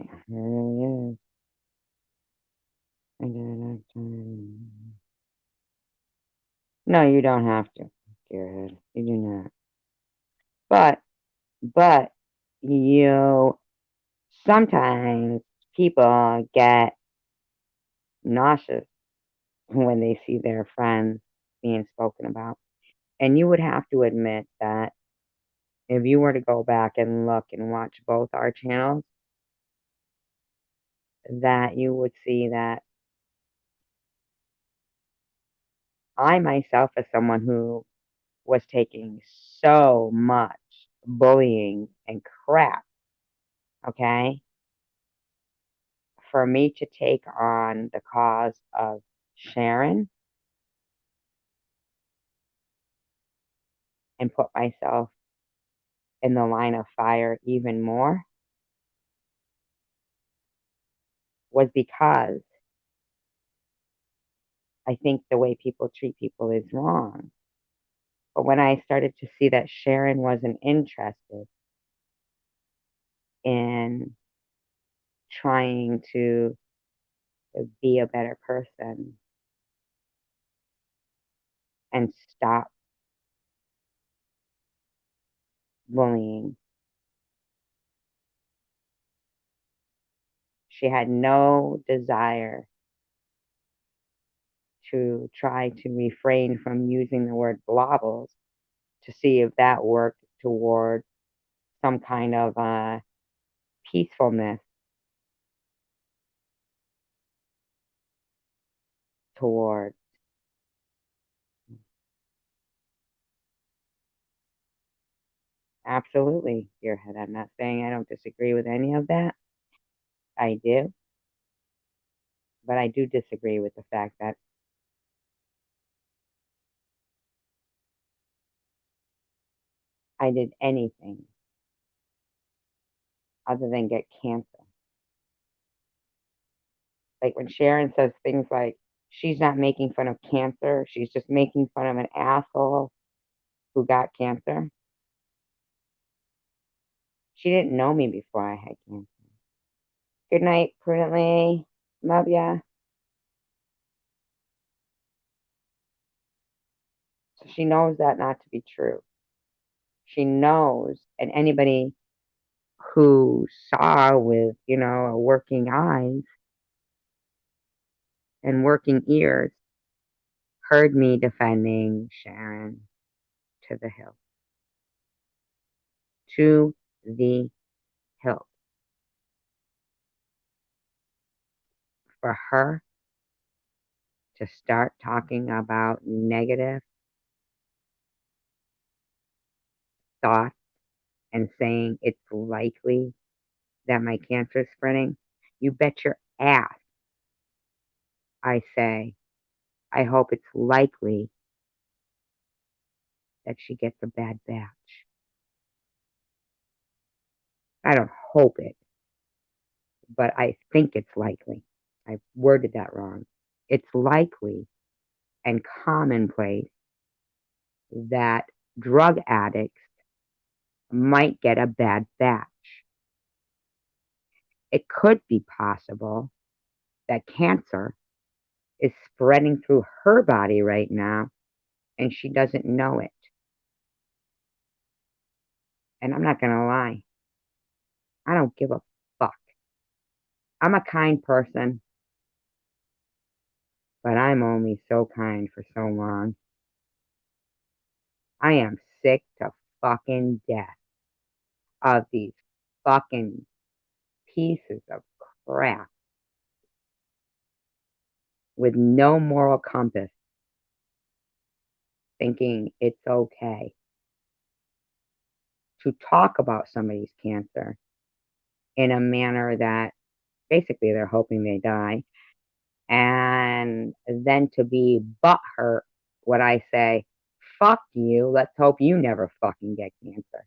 right. Here it is. I did it. No, you don't have to. Good. You do not. But you sometimes people get nauseous when they see their friends being spoken about. And you would have to admit that if you were to go back and look and watch both our channels, that you would see that I myself, as someone who was taking so much bullying and crap, okay, for me to take on the cause of Sharon and put myself in the line of fire even more was because I think the way people treat people is wrong. But when I started to see that Sharon wasn't interested in trying to be a better person and stop bullying, she had no desire to try to refrain from using the word blobbles to see if that worked toward some kind of peacefulness toward. Absolutely, Gearhead. I'm not saying I don't disagree with any of that. I do. But I do disagree with the fact that I did anything other than get cancer. Like when Sharon says things like, she's not making fun of cancer, she's just making fun of an asshole who got cancer. She didn't know me before I had cancer. Good night, prudently. Love ya. So she knows that not to be true. She knows, and anybody who saw with, working eyes and working ears heard me defending Sharon to the hilt. To the hilt. For her to start talking about negative thoughts and saying it's likely that my cancer is spreading, you bet your ass I say, I hope it's likely that she gets a bad batch. I don't hope it, but I think it's likely. I worded that wrong. It's likely and commonplace that drug addicts might get a bad batch. It could be possible that cancer is spreading through her body right now and she doesn't know it. And I'm not going to lie, I don't give a fuck. I'm a kind person, but I'm only so kind for so long. I am sick to fucking death of these fucking pieces of crap with no moral compass thinking it's okay to talk about somebody's cancer in a manner that basically they're hoping they die, and then to be butthurt when I say, fuck you, let's hope you never fucking get cancer.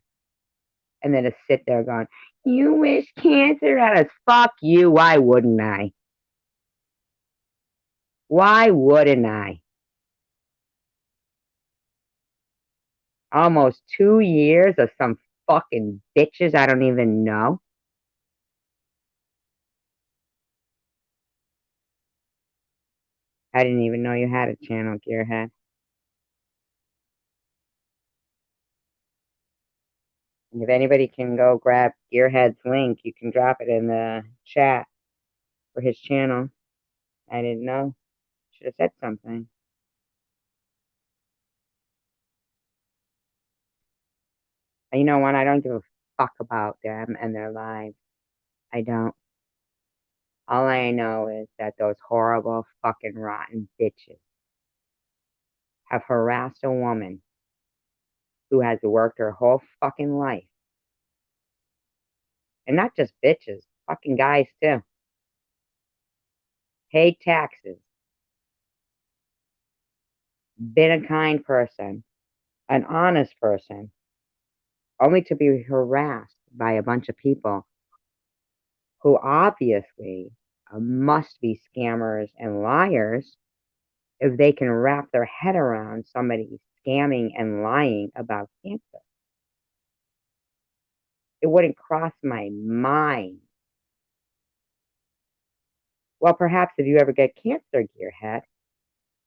And then to sit there going, you wish cancer at us. Fuck you, why wouldn't I? Why wouldn't I? Almost 2 years of some fucking bitches I don't even know. I didn't even know you had a channel, Gearhead. And if anybody can go grab Gearhead's link, you can drop it in the chat for his channel. I didn't know. Should have said something. And you know what? I don't give a fuck about them and their lives. I don't. All I know is that those horrible fucking rotten bitches have harassed a woman who has worked her whole fucking life. And not just bitches, fucking guys too. Paid taxes, been a kind person, an honest person, only to be harassed by a bunch of people who obviously must be scammers and liars if they can wrap their head around somebody scamming and lying about cancer. It wouldn't cross my mind. Well, perhaps if you ever get cancer, Gearhead,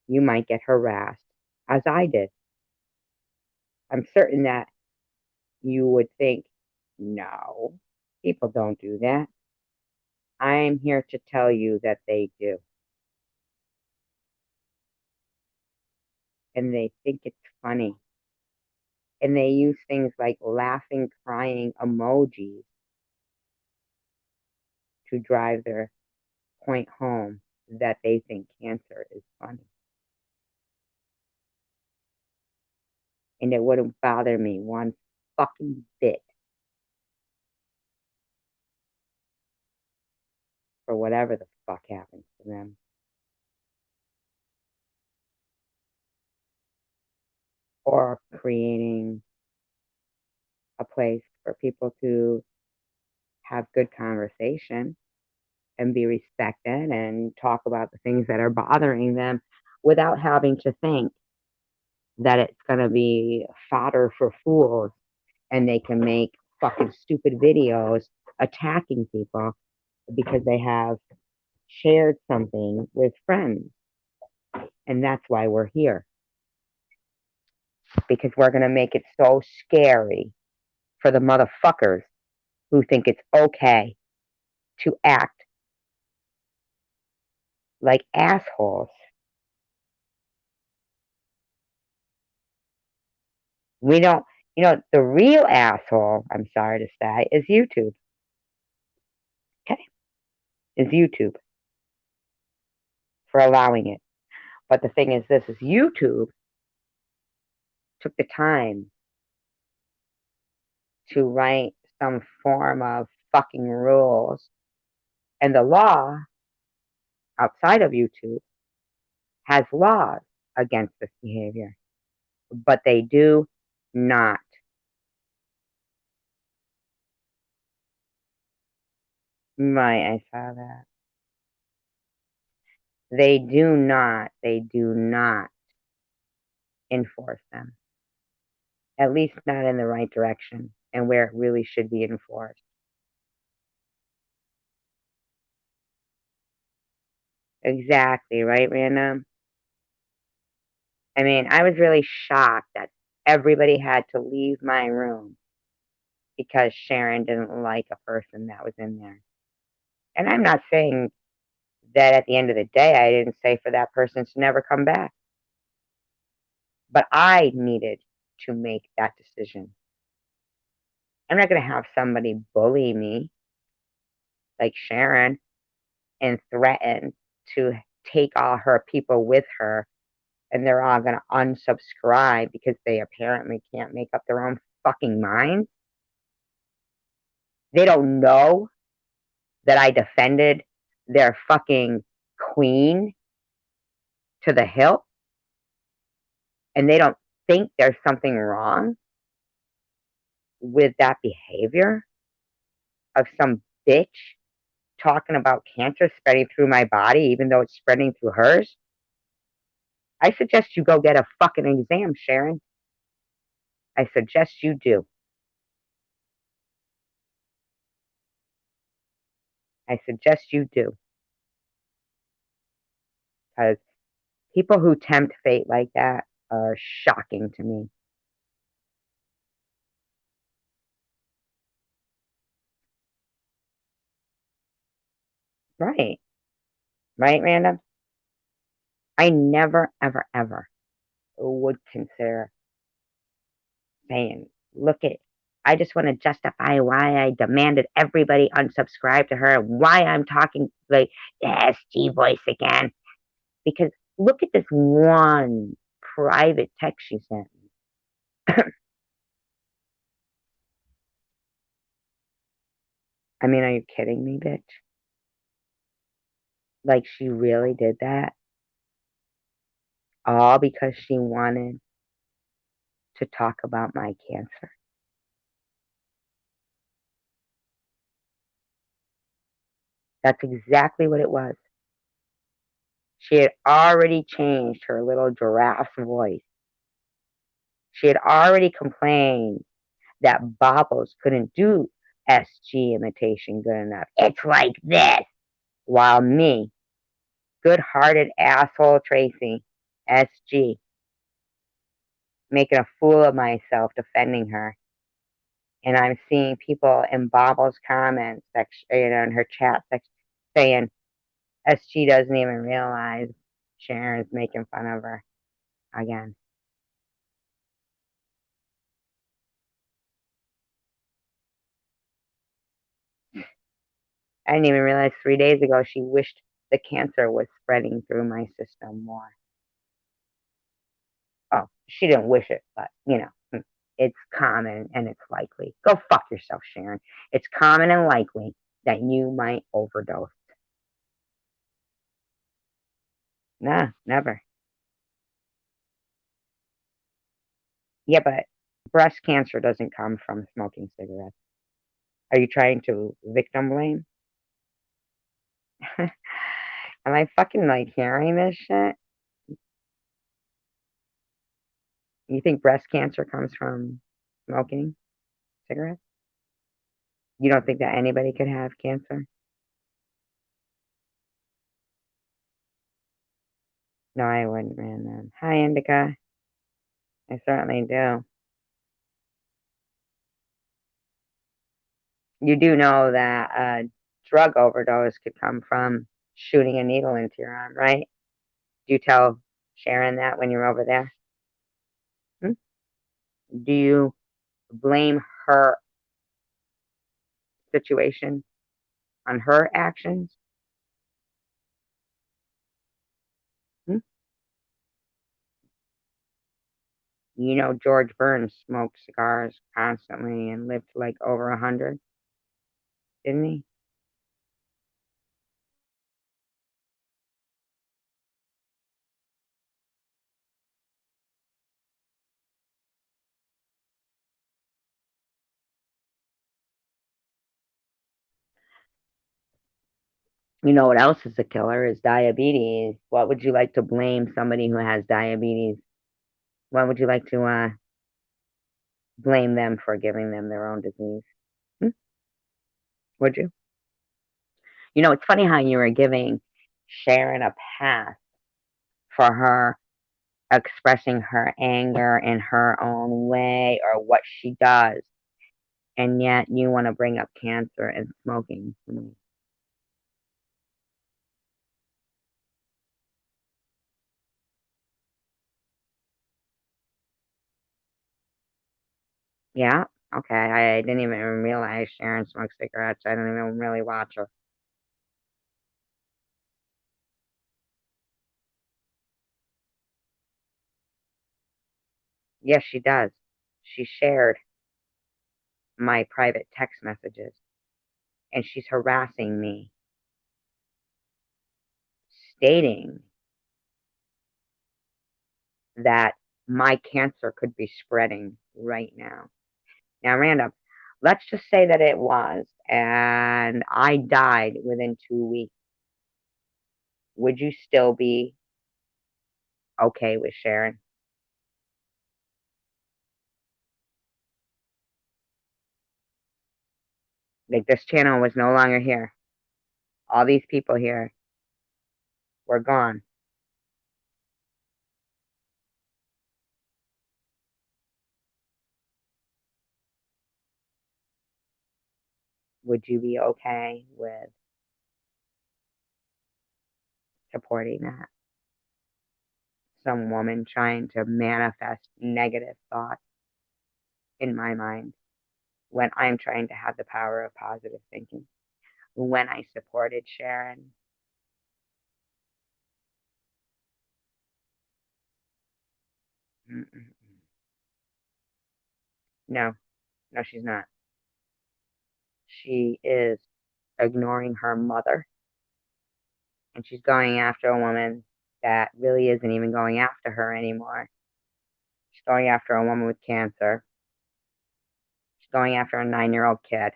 you might get harassed, as I did. I'm certain that you would think, no, people don't do that. I'm here to tell you that they do. And they think it's funny. And they use things like laughing, crying emojis to drive their point home that they think cancer is funny. And it wouldn't bother me one fucking bit for whatever the fuck happens to them. Or creating a place for people to have good conversation and be respected and talk about the things that are bothering them without having to think that it's going to be fodder for fools and they can make fucking stupid videos attacking people because they have shared something with friends. And that's why we're here. Because we're going to make it so scary for the motherfuckers who think it's okay to act like assholes. We don't, the real asshole, I'm sorry to say, is YouTube. Okay? Is YouTube for allowing it. But the thing is, this is YouTube took the time to write some form of fucking rules. And the law outside of YouTube has laws against this behavior. But they do not. Right, I saw that. They do not enforce them. At least not in the right direction and where it really should be enforced. Exactly, right, Random? I mean, I was really shocked that everybody had to leave my room because Sharon didn't like a person that was in there. And I'm not saying that at the end of the day, I didn't say for that person to never come back. But I needed to make that decision. I'm not going to have somebody bully me like Sharon and threaten to take all her people with her, and they're all going to unsubscribe because they apparently can't make up their own fucking minds. They don't know that I defended their fucking queen to the hilt, and they don't think there's something wrong with that behavior of some bitch talking about cancer spreading through my body, even though it's spreading through hers. I suggest you go get a fucking exam, Sharon. I suggest you do. I suggest you do. Because People who tempt fate like that are shocking to me. Right. Right, Random? I never, ever, ever would consider saying, look at, I just want to justify why I demanded everybody unsubscribe to her, why I'm talking like the SG voice again. Because look at this one private text she sent me. I mean, are you kidding me, bitch? Like, she really did that? All because she wanted to talk about my cancer. That's exactly what it was. She had already changed her little giraffe voice. She had already complained that Bobbles couldn't do SG imitation good enough. It's like this. While me, good hearted asshole Tracy, SG, making a fool of myself defending her. And I'm seeing people in Bobbles' comments section, in her chat section, saying SG doesn't even realize Sharon's making fun of her again. I didn't even realize 3 days ago she wished the cancer was spreading through my system more. Oh, she didn't wish it, but it's common and it's likely. Go fuck yourself, Sharon. It's common and likely that you might overdose. Nah, never. Yeah, but breast cancer doesn't come from smoking cigarettes. Are you trying to victim blame? Am I fucking like hearing this shit? You think breast cancer comes from smoking cigarettes? You don't think that anybody could have cancer? No, I wouldn't, man. Hi, Indica. I certainly do. You do know that a drug overdose could come from shooting a needle into your arm, right? Do you tell Sharon that when you're over there? Hmm? Do you blame her situation on her actions? Hmm? You know George Burns smoked cigars constantly and lived to like over 100, didn't he? You know what else is a killer is diabetes. What would you like to blame somebody who has diabetes? What would you like to blame them for giving them their own disease? Hmm? Would you? It's funny how you were giving Sharon a pass for her expressing her anger in her own way or what she does, and yet you want to bring up cancer and smoking to me. Yeah? Okay. I didn't even realize Sharon smokes cigarettes. I don't even really watch her. Yes, she does. She shared my private text messages and she's harassing me, stating that my cancer could be spreading right now. Now, random, let's just say that it was, and I died within 2 weeks. Would you still be okay with Sharon? Like, this channel was no longer here. All these people here were gone. Would you be okay with supporting that? Some woman trying to manifest negative thoughts in my mind when I'm trying to have the power of positive thinking. When I supported Sharon, mm-mm. No, no, she's not. She is ignoring her mother, and she's going after a woman that really isn't even going after her anymore. She's going after a woman with cancer. She's going after a 9-year-old kid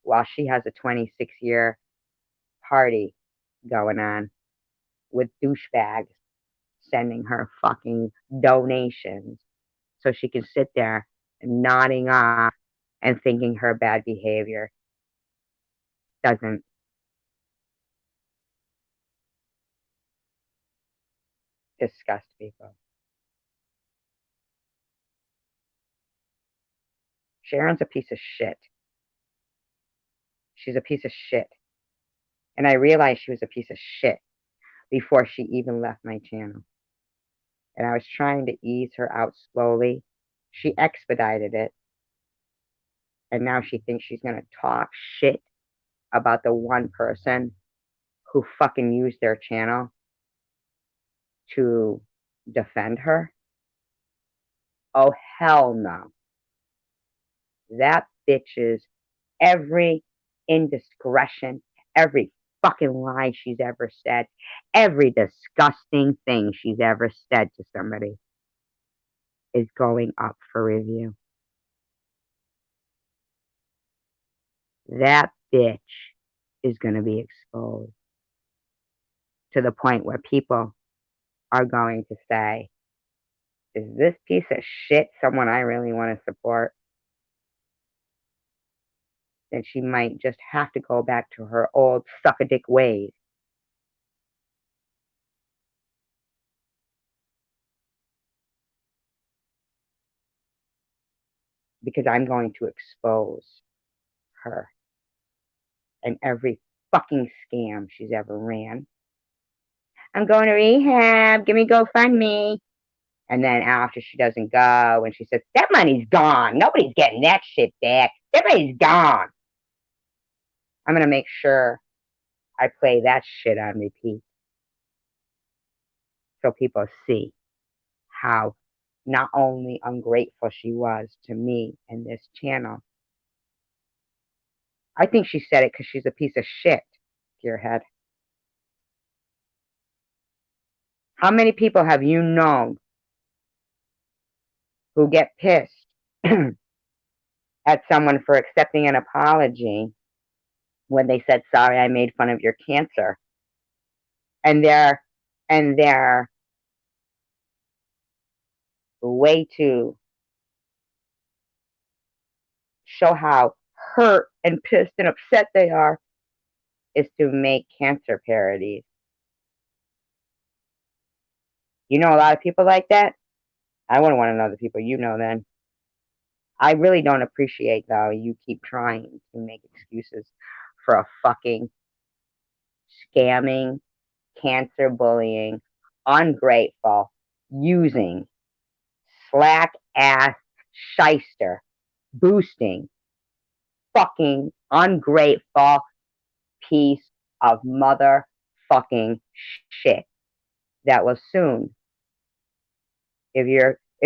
while she has a 26-year party going on with douchebags sending her fucking donations so she can sit there nodding off and thinking her bad behavior doesn't disgust people. Sharon's a piece of shit. She's a piece of shit. And I realized she was a piece of shit before she even left my channel. And I was trying to ease her out slowly. She expedited it. And now she thinks she's going to talk shit about the one person who fucking used their channel to defend her. Oh, hell no. That bitch's every indiscretion, every fucking lie she's ever said, every disgusting thing she's ever said to somebody is going up for review. That bitch is going to be exposed to the point where people are going to say, is this piece of shit someone I really want to support? Then she might just have to go back to her old suck a dick ways. Because I'm going to expose her and every fucking scam she's ever ran. I'm going to rehab. Give me GoFundMe. And then after she doesn't go and she says, that money's gone. Nobody's getting that shit back. That money's gone. I'm going to make sure I play that shit on repeat so people see how not only ungrateful she was to me and this channel. I think she said it because she's a piece of shit, gearhead. How many people have you known who get pissed at someone for accepting an apology when they said, sorry, I made fun of your cancer? And their way to show how hurt and pissed and upset they are is to make cancer parodies. You know a lot of people like that? I wouldn't want to know the people you know then. I really don't appreciate, though, you keep trying to make excuses for a fucking scamming, cancer bullying, ungrateful, using, slack ass, shyster, boosting, fucking ungrateful piece of motherfucking shit that will soon, if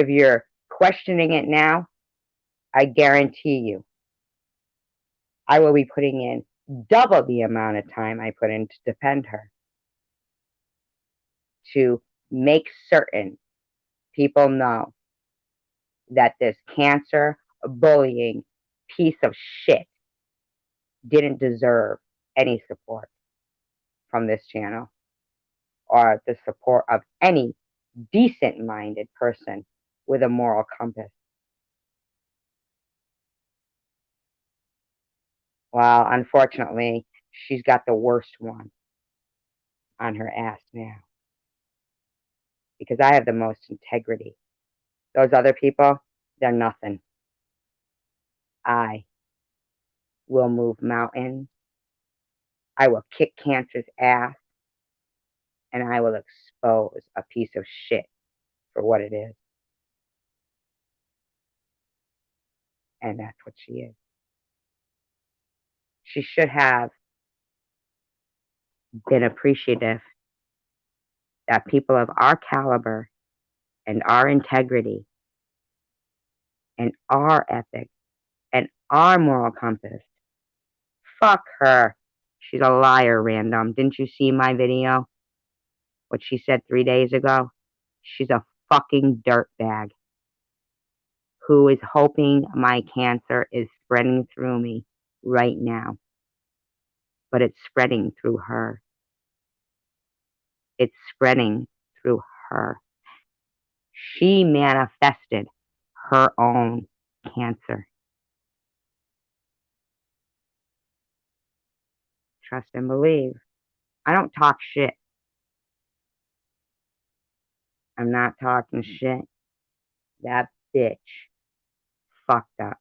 you're questioning it now, I guarantee you I will be putting in double the amount of time I put in to defend her, to make certain people know that this cancer bullying piece of shit didn't deserve any support from this channel or the support of any decent-minded person with a moral compass. Well, unfortunately, she's got the worst one on her ass now because I have the most integrity. Those other people, they're nothing. I will move mountains. I will kick cancer's ass, and I will expose a piece of shit for what it is. And that's what she is. She should have been appreciative that people of our caliber and our integrity and our ethic and our moral compass. Fuck her. She's a liar, Random. Didn't you see my video? What she said 3 days ago? She's a fucking dirtbag who is hoping my cancer is spreading through me right now. But it's spreading through her. It's spreading through her. She manifested her own cancer. Trust and believe. I don't talk shit. I'm not talking shit. That bitch fucked up.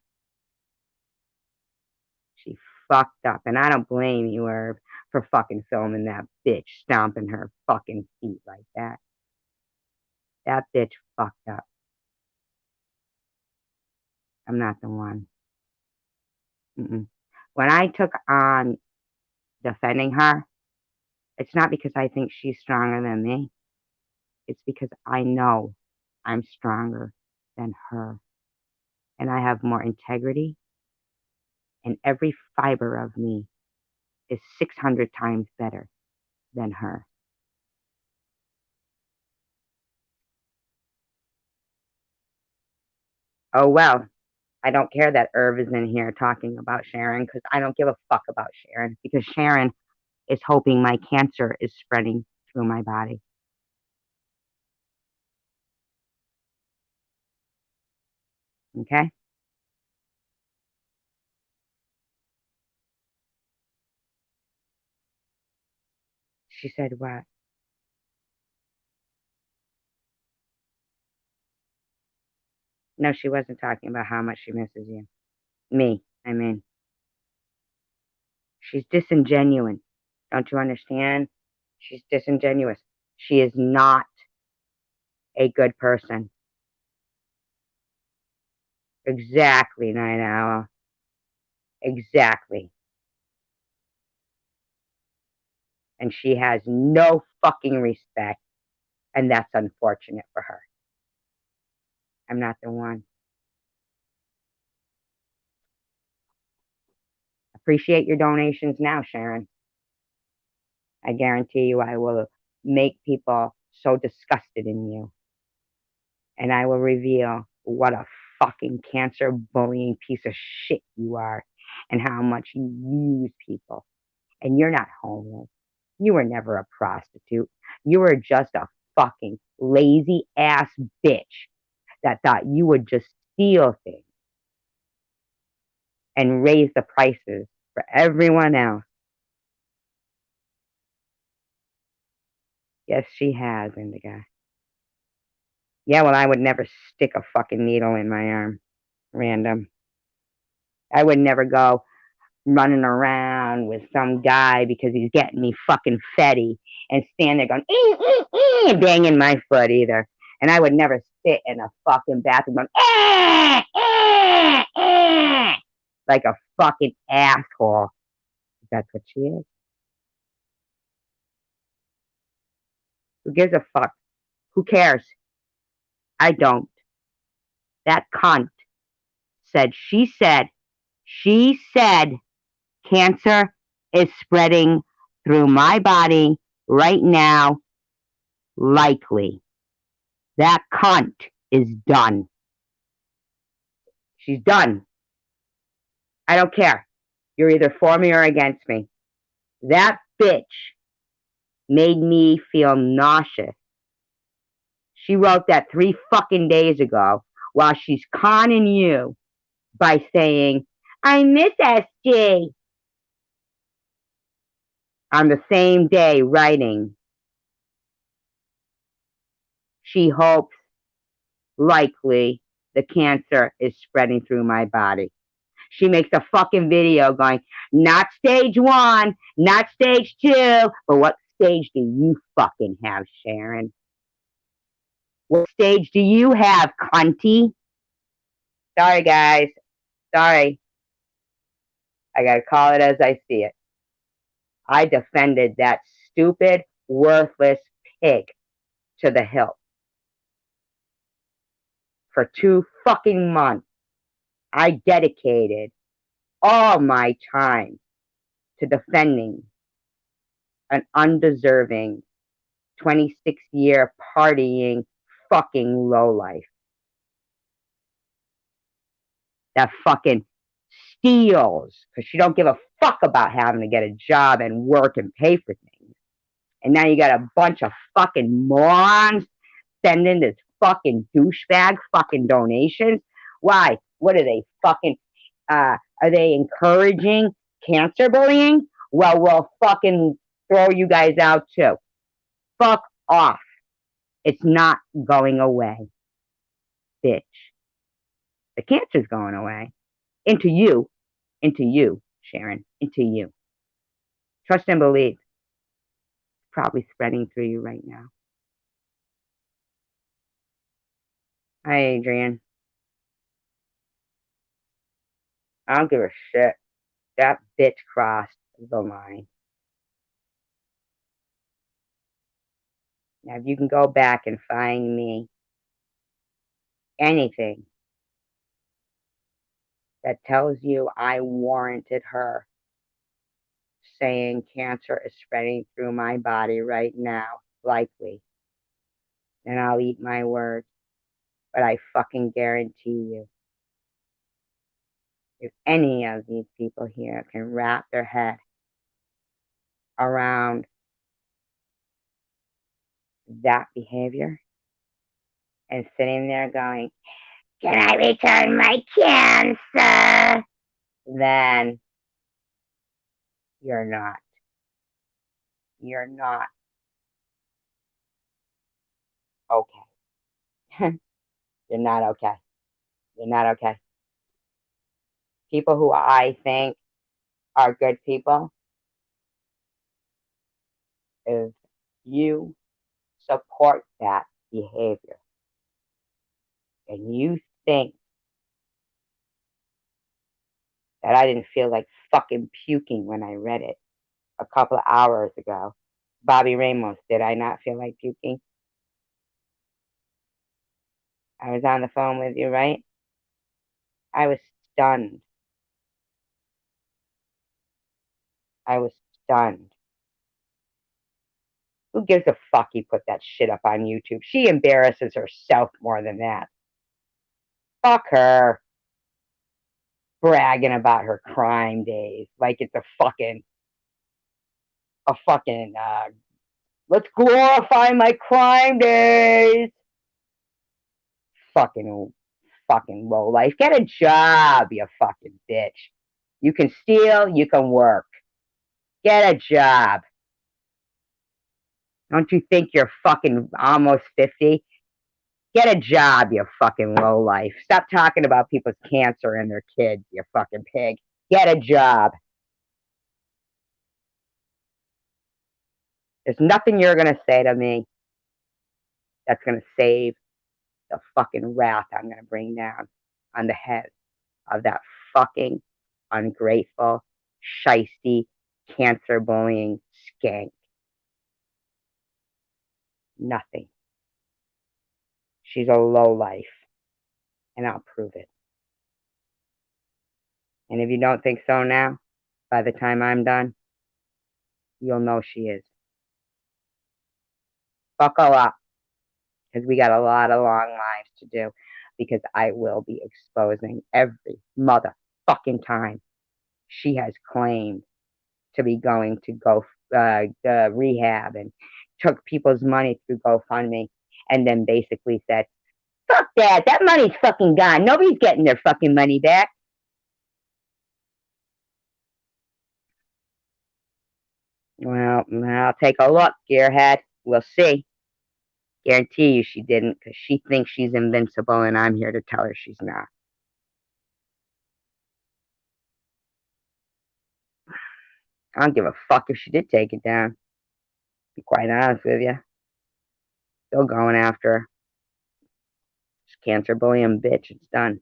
She fucked up. And I don't blame you, Herb, for fucking filming that bitch stomping her fucking feet like that. That bitch fucked up. I'm not the one. Mm-mm. When I took on defending her, it's not because I think she's stronger than me. It's because I know I'm stronger than her. And I have more integrity. And every fiber of me is 600 times better than her. Oh, well, I don't care that Irv is in here talking about Sharon because I don't give a fuck about Sharon because Sharon is hoping my cancer is spreading through my body. Okay? She said what? No, she wasn't talking about how much she misses you. Me, I mean. She's disingenuous. Don't you understand? She's disingenuous. She is not a good person. Exactly, Night Owl. Exactly. And she has no fucking respect. And that's unfortunate for her. I'm not the one. Appreciate your donations now, Sharon. I guarantee you I will make people so disgusted in you. And I will reveal what a fucking cancer bullying piece of shit you are and how much you use people. And you're not homeless. You were never a prostitute. You were just a fucking lazy ass bitch that thought you would just steal things and raise the prices for everyone else. Yes, she has, Indigo. Yeah, well, I would never stick a fucking needle in my arm. Random. I would never go running around with some guy because he's getting me fucking fetty and stand there going, banging my foot either. And I would never sit in a fucking bathroom going, like a fucking asshole. That's what she is. Who gives a fuck? Who cares? I don't. That cunt she said cancer is spreading through my body right now, likely. That cunt is done. She's done. I don't care. You're either for me or against me. That bitch made me feel nauseous. She wrote that 3 fucking days ago while she's conning you by saying, I miss SG. On the same day writing, she hopes likely the cancer is spreading through my body. She makes a fucking video going, not stage 1, not stage 2, but what stage do you fucking have, Sharon? What stage do you have, cunty? Sorry, guys. Sorry. I gotta call it as I see it. I defended that stupid, worthless pig to the hilt for 2 fucking months. I dedicated all my time to defending an undeserving 26-year partying fucking lowlife that fucking steals because she don't give a fuck about having to get a job and work and pay for things. And now you got a bunch of fucking morons sending this fucking douchebag fucking donations. Why? What are they fucking, are they encouraging cancer bullying? Well, we'll fucking throw you guys out too. Fuck off. It's not going away, bitch. The cancer's going away. Into you, Sharon, into you. Trust and believe. It's probably spreading through you right now. Hi, Adrian. I don't give a shit. That bitch crossed the line. Now, if you can go back and find me anything that tells you I warranted her saying cancer is spreading through my body right now, likely, then I'll eat my words. But I fucking guarantee you, if any of these people here can wrap their head around that behavior and sitting there going, can I return my cancer? Then you're not. You're not okay. You're not okay. You're not okay. People who I think are good people, if you support that behavior and you think that I didn't feel like fucking puking when I read it a couple of hours ago. Bobby Ramos, did I not feel like puking? I was on the phone with you, right? I was stunned. I was stunned. Who gives a fuck he put that shit up on YouTube? She embarrasses herself more than that. Fuck her. Bragging about her crime days like it's a fucking, let's glorify my crime days. Fucking low life. Get a job, you fucking bitch. You can steal, you can work. Get a job. Don't you think you're fucking almost 50? Get a job, you fucking low life. Stop talking about people's cancer and their kids, you fucking pig. Get a job. There's nothing you're going to say to me that's going to save the fucking wrath I'm going to bring down on the head of that fucking ungrateful, shisty, cancer bullying skank. Nothing. She's a low life, and I'll prove it. And if you don't think so now, by the time I'm done, you'll know she is. Buckle up, because we got a lot of long lives to do, because I will be exposing every motherfucking time she has claimed to be going to go rehab and took people's money through GoFundMe and then basically said, fuck that, that money's fucking gone. Nobody's getting their fucking money back. Well, I'll take a look, gearhead. We'll see. Guarantee you she didn't, because she thinks she's invincible and I'm here to tell her she's not. I don't give a fuck if she did take it down. To be quite honest with you. Still going after her. She's cancer bullying bitch. It's done.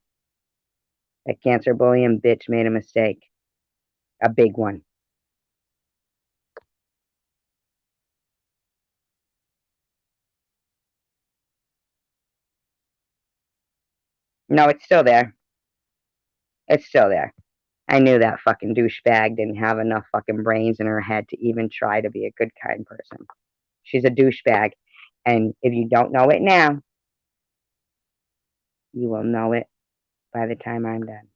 That cancer bullying bitch made a mistake. A big one. No, it's still there. It's still there. I knew that fucking douchebag didn't have enough fucking brains in her head to even try to be a good, kind person. She's a douchebag. And if you don't know it now, you will know it by the time I'm done.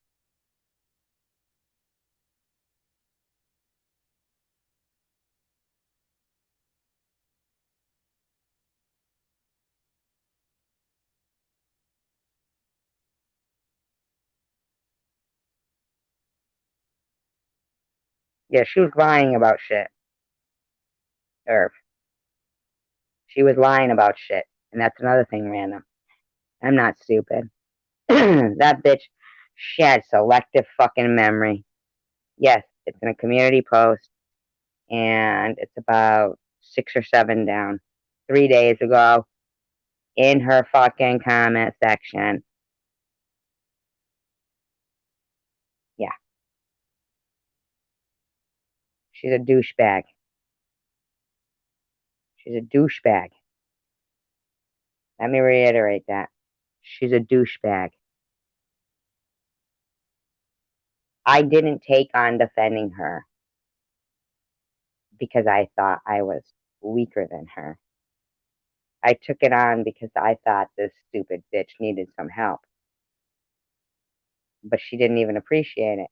Yeah, she was lying about shit. Irv. She was lying about shit. And that's another thing random. I'm not stupid. That bitch, she had selective fucking memory. Yes, it's in a community post, and it's about 6 or 7 down. 3 days ago, in her fucking comment section. Yeah, she's a douchebag. She's a douchebag. Let me reiterate that. She's a douchebag. I didn't take on defending her because I thought I was weaker than her. I took it on because I thought this stupid bitch needed some help. But she didn't even appreciate it.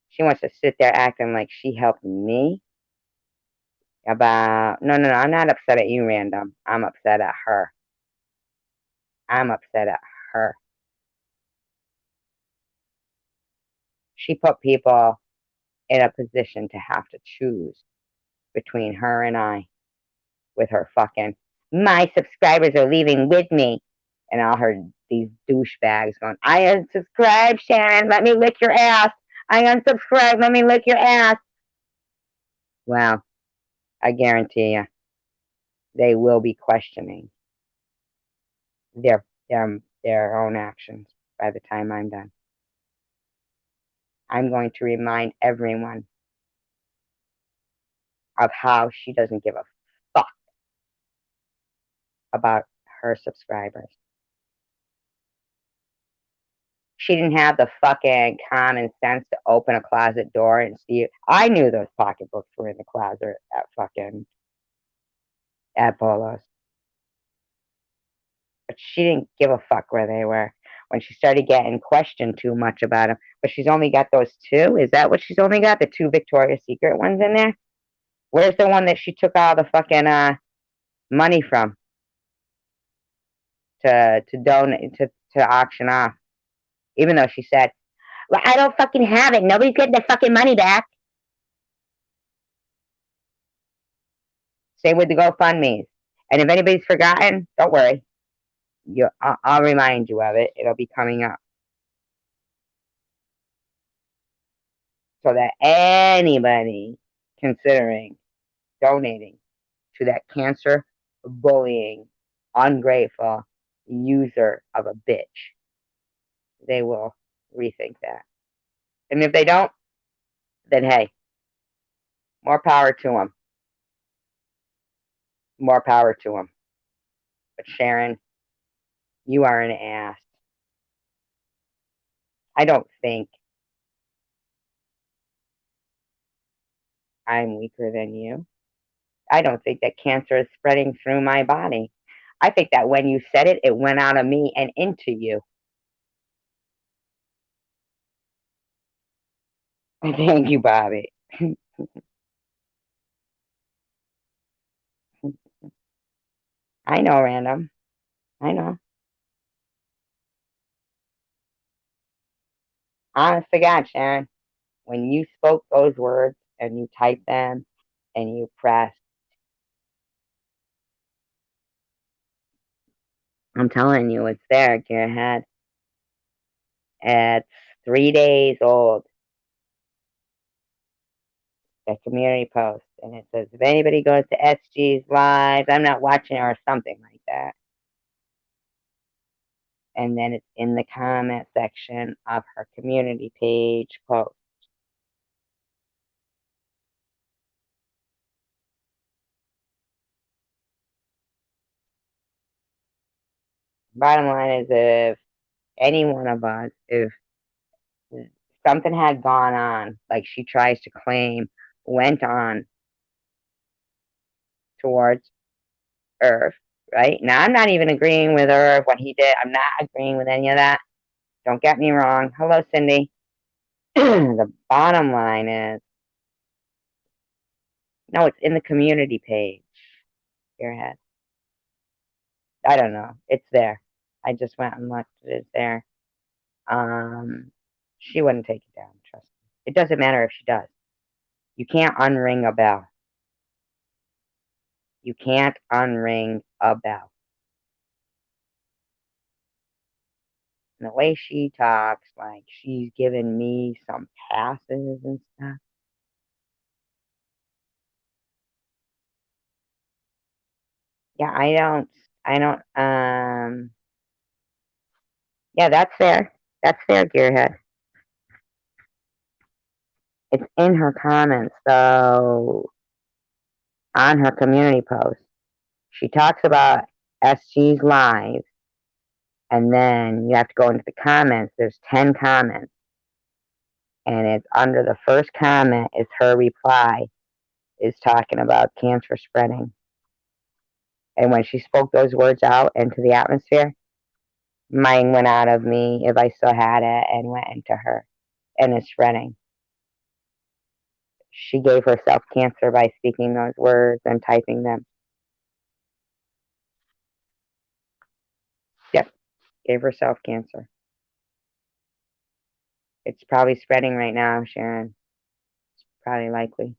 She wants to sit there acting like she helped me about. No, no, no. I'm not upset at you, random. I'm upset at her. I'm upset at her. She put people in a position to have to choose between her and I with her fucking, my subscribers are leaving with me. And all her, these douchebags going, I unsubscribe, Sharon. Let me lick your ass. I unsubscribe. Let me lick your ass. Well, I guarantee you, they will be questioning their their own actions by the time I'm done. I'm going to remind everyone of how she doesn't give a fuck about her subscribers. She didn't have the fucking common sense to open a closet door and see it. I knew those pocketbooks were in the closet at Polo's. But she didn't give a fuck where they were when she started getting questioned too much about them. But she's only got those two? Is that what she's only got? The two Victoria's Secret ones in there? Where's the one that she took all the fucking money from to donate to auction off? Even though she said, well, I don't fucking have it. Nobody's getting their fucking money back. Same with the GoFundMe's. And if anybody's forgotten, don't worry. I'll remind you of it. It'll be coming up. So that anybody considering donating to that cancer bullying, ungrateful user of a bitch, they will rethink that. And if they don't, then hey, more power to them. More power to them. But Sharon, you are an ass. I don't think I'm weaker than you. I don't think that cancer is spreading through my body. I think that when you said it, it went out of me and into you. Thank you, Bobby. I know, random. I know. Honest to God, Sharon, when you spoke those words and you typed them and you pressed, I'm telling you, it's there in your head. It's 3 days old. the community post, and it says, if anybody goes to SG's live, I'm not watching or something like that. And then it's in the comment section of her community page post. Bottom line is, if any one of us, if something had gone on, like she tries to claim, went on towards Irv, right? Now, I'm not even agreeing with Irv, what he did. I'm not agreeing with any of that. Don't get me wrong. Hello, Cindy. The bottom line is, no, it's in the community page. Your head. I don't know. It's there. I just went and looked. It is there. She wouldn't take it down. Trust me. It doesn't matter if she does. You can't unring a bell. You can't unring a bell. And the way she talks, like she's giving me some passes and stuff. Yeah, I don't, yeah, that's fair. That's fair, Gearhead. It's in her comments, so on her community post. She talks about SG's live, and then you have to go into the comments. There's 10 comments, and it's under the first comment is her reply, is talking about cancer spreading. And when she spoke those words out into the atmosphere, mine went out of me if I still had it and went into her, and it's spreading. She gave herself cancer by speaking those words and typing them. Yep, gave herself cancer. It's probably spreading right now, Sharon. It's probably likely.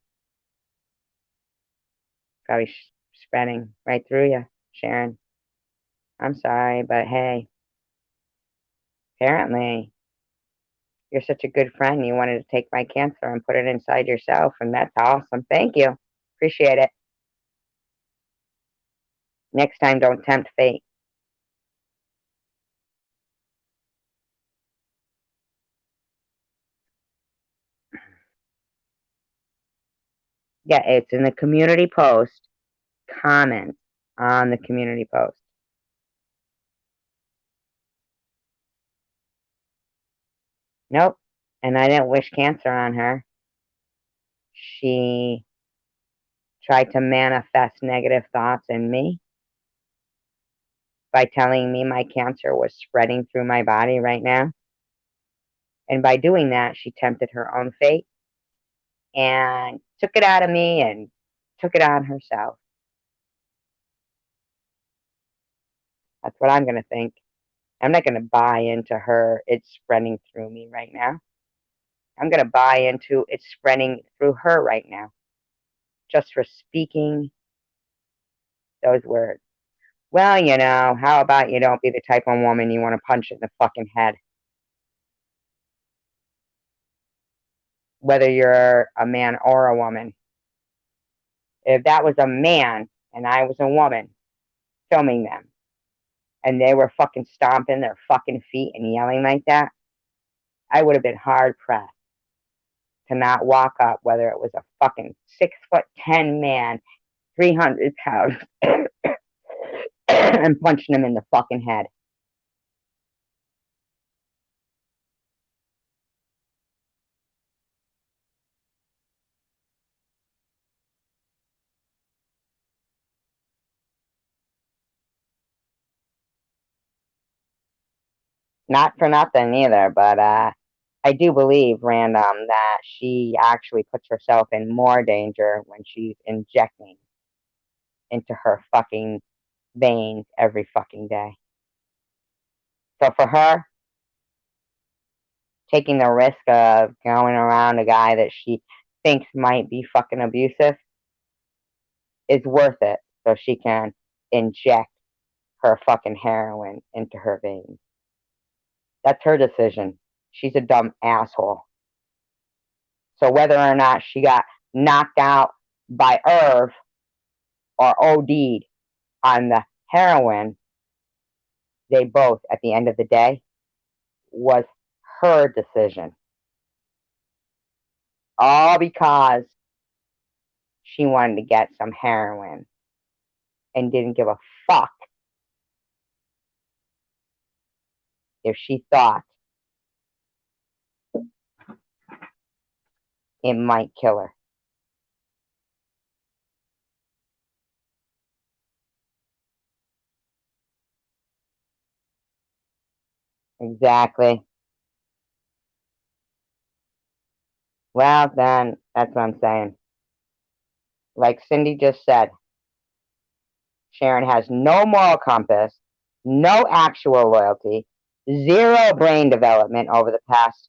Probably spreading right through you, Sharon. I'm sorry, but hey, apparently you're such a good friend. You wanted to take my cancer and put it inside yourself, and that's awesome. Thank you. Appreciate it. Next time, don't tempt fate. Yeah, it's in the community post. Comment on the community post. Nope. And I didn't wish cancer on her. She tried to manifest negative thoughts in me by telling me my cancer was spreading through my body right now. And by doing that, she tempted her own fate and took it out of me and took it on herself. That's what I'm going to think. I'm not going to buy into her, it's spreading through me right now. I'm going to buy into it's spreading through her right now, just for speaking those words. Well, how about you don't be the type of woman you want to punch it in the fucking head? Whether you're a man or a woman. If that was a man and I was a woman filming them and they were fucking stomping their fucking feet and yelling like that, I would have been hard pressed to not walk up, whether it was a fucking 6'10" man, 300 pounds, and punching him in the fucking head. Not for nothing either, but I do believe, random, that she actually puts herself in more danger when she's injecting into her fucking veins every fucking day. So for her, taking the risk of going around a guy that she thinks might be fucking abusive is worth it so she can inject her fucking heroin into her veins. That's her decision. She's a dumb asshole. So whether or not she got knocked out by Irv or OD'd on the heroin, they both, at the end of the day, was her decision. All because she wanted to get some heroin and didn't give a fuck if she thought it might kill her. Exactly. Well, then, that's what I'm saying. Like Cindy just said, Sharon has no moral compass, no actual loyalty, zero brain development over the past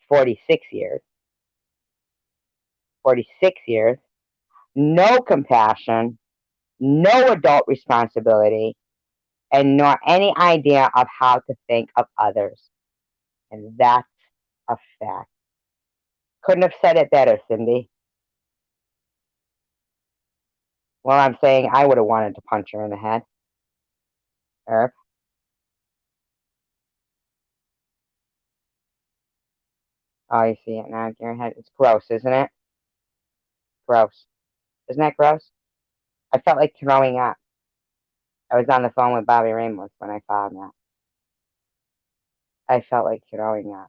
46 years. 46 years. No compassion, no adult responsibility, and nor any idea of how to think of others. And that's a fact. Couldn't have said it better, Cindy. Well, I'm saying I would have wanted to punch her in the head. Herb. Oh, you see it now in your head? It's gross, isn't it? Gross. Isn't that gross? I felt like throwing up. I was on the phone with Bobby Ramos when I found that. I felt like throwing up.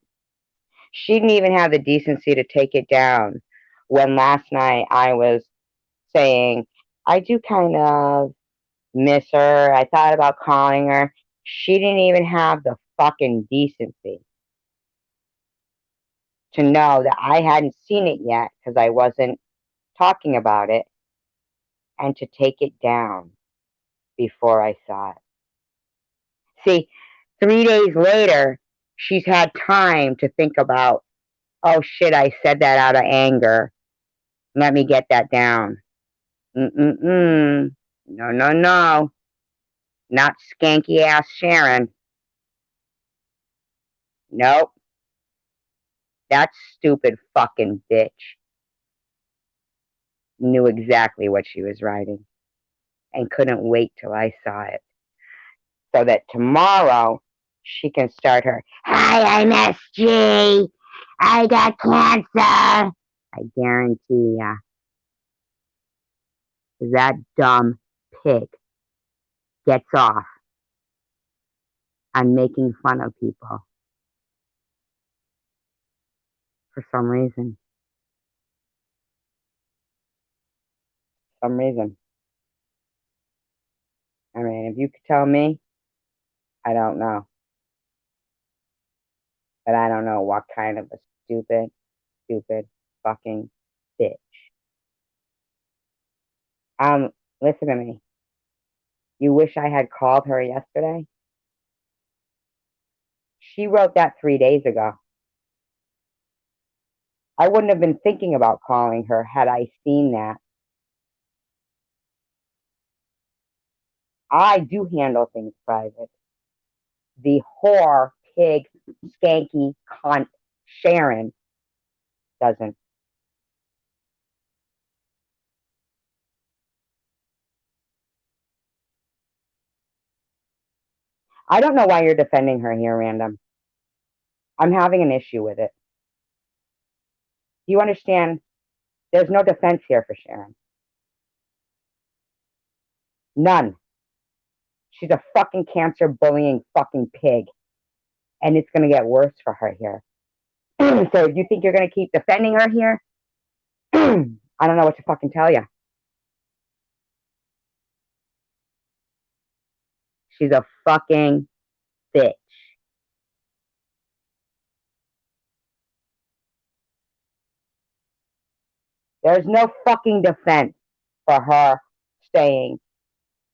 She didn't even have the decency to take it down when last night I was saying, I do kind of miss her. I thought about calling her. She didn't even have the fucking decency to know that I hadn't seen it yet because I wasn't talking about it, and to take it down before I saw it. See, 3 days later, she's had time to think about, oh shit, I said that out of anger. Let me get that down. Mm-mm-mm. No, no, no. Not skanky ass Sharon. Nope. That stupid fucking bitch knew exactly what she was writing and couldn't wait till I saw it. So that tomorrow she can start her, hi, I'm SG. I got cancer. I guarantee ya. That dumb pig gets off on making fun of people for some reason. Some reason. I mean, if you could tell me, I don't know. But I don't know what kind of a stupid fucking bitch. Listen to me. You wish I had called her yesterday? She wrote that 3 days ago. I wouldn't have been thinking about calling her had I seen that. I do handle things private. The whore, pig, skanky, cunt, Sharon doesn't. I don't know why you're defending her here, Random. I'm having an issue with it. You understand? There's no defense here for Sharon. None. She's a fucking cancer bullying fucking pig. And it's going to get worse for her here. So you think you're going to keep defending her here? I don't know what to fucking tell you. She's a fucking bitch. There's no fucking defense for her saying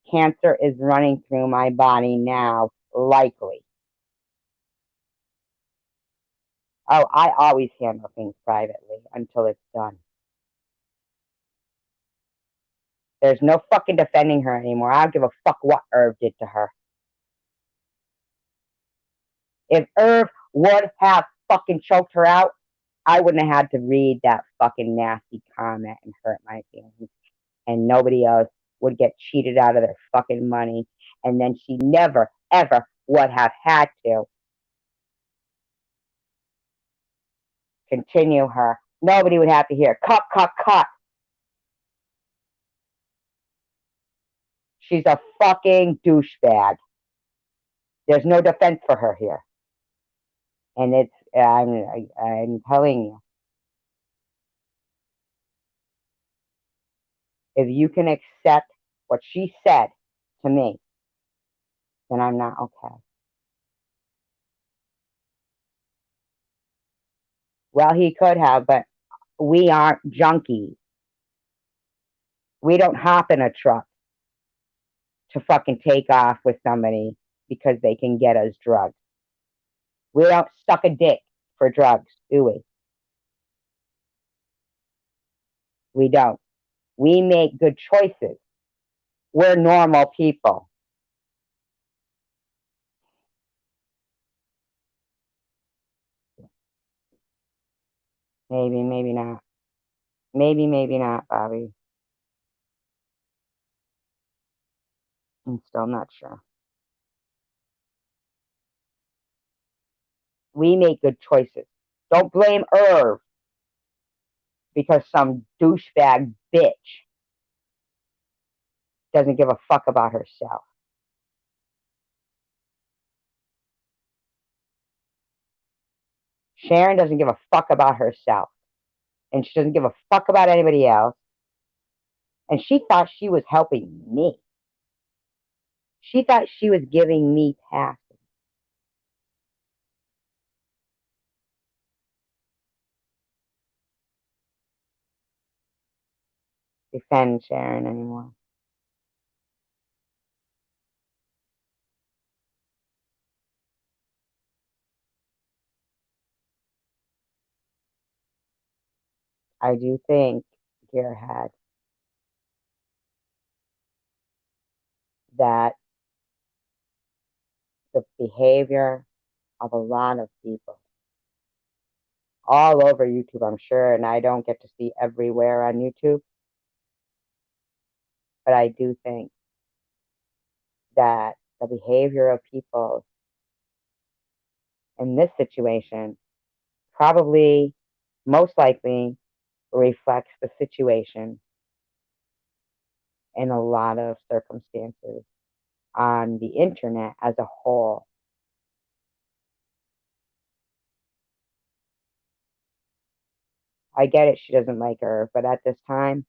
cancer is running through my body now, likely. Oh, I always handle things privately until it's done. There's no fucking defending her anymore. I don't give a fuck what Irv did to her. If Irv would have fucking choked her out, I wouldn't have had to read that fucking nasty comment and hurt my feelings. And nobody else would get cheated out of their fucking money. And then she never, ever would have had to continue her. Nobody would have to hear, cut, cut, cut. She's a fucking douchebag. There's no defense for her here. And I'm telling you, if you can accept what she said to me, then I'm not okay. Well, he could have, but we aren't junkies. We don't hop in a truck to fucking take off with somebody because they can get us drugs. We don't suck a dick for drugs, do we? We don't. We make good choices. We're normal people. Maybe, maybe not. Maybe, maybe not, Bobby. I'm still not sure. We make good choices. Don't blame Irv because some douchebag bitch doesn't give a fuck about herself. Sharon doesn't give a fuck about herself. And she doesn't give a fuck about anybody else. And she thought she was helping me. She thought she was giving me passes. Defend Sharon anymore. I do think Gearhead that the behavior of a lot of people all over YouTube, I'm sure, and I don't get to see everywhere on YouTube, but I do think that the behavior of people in this situation probably most likely reflects the situation in a lot of circumstances on the internet as a whole. I get it, she doesn't like her, but at this time,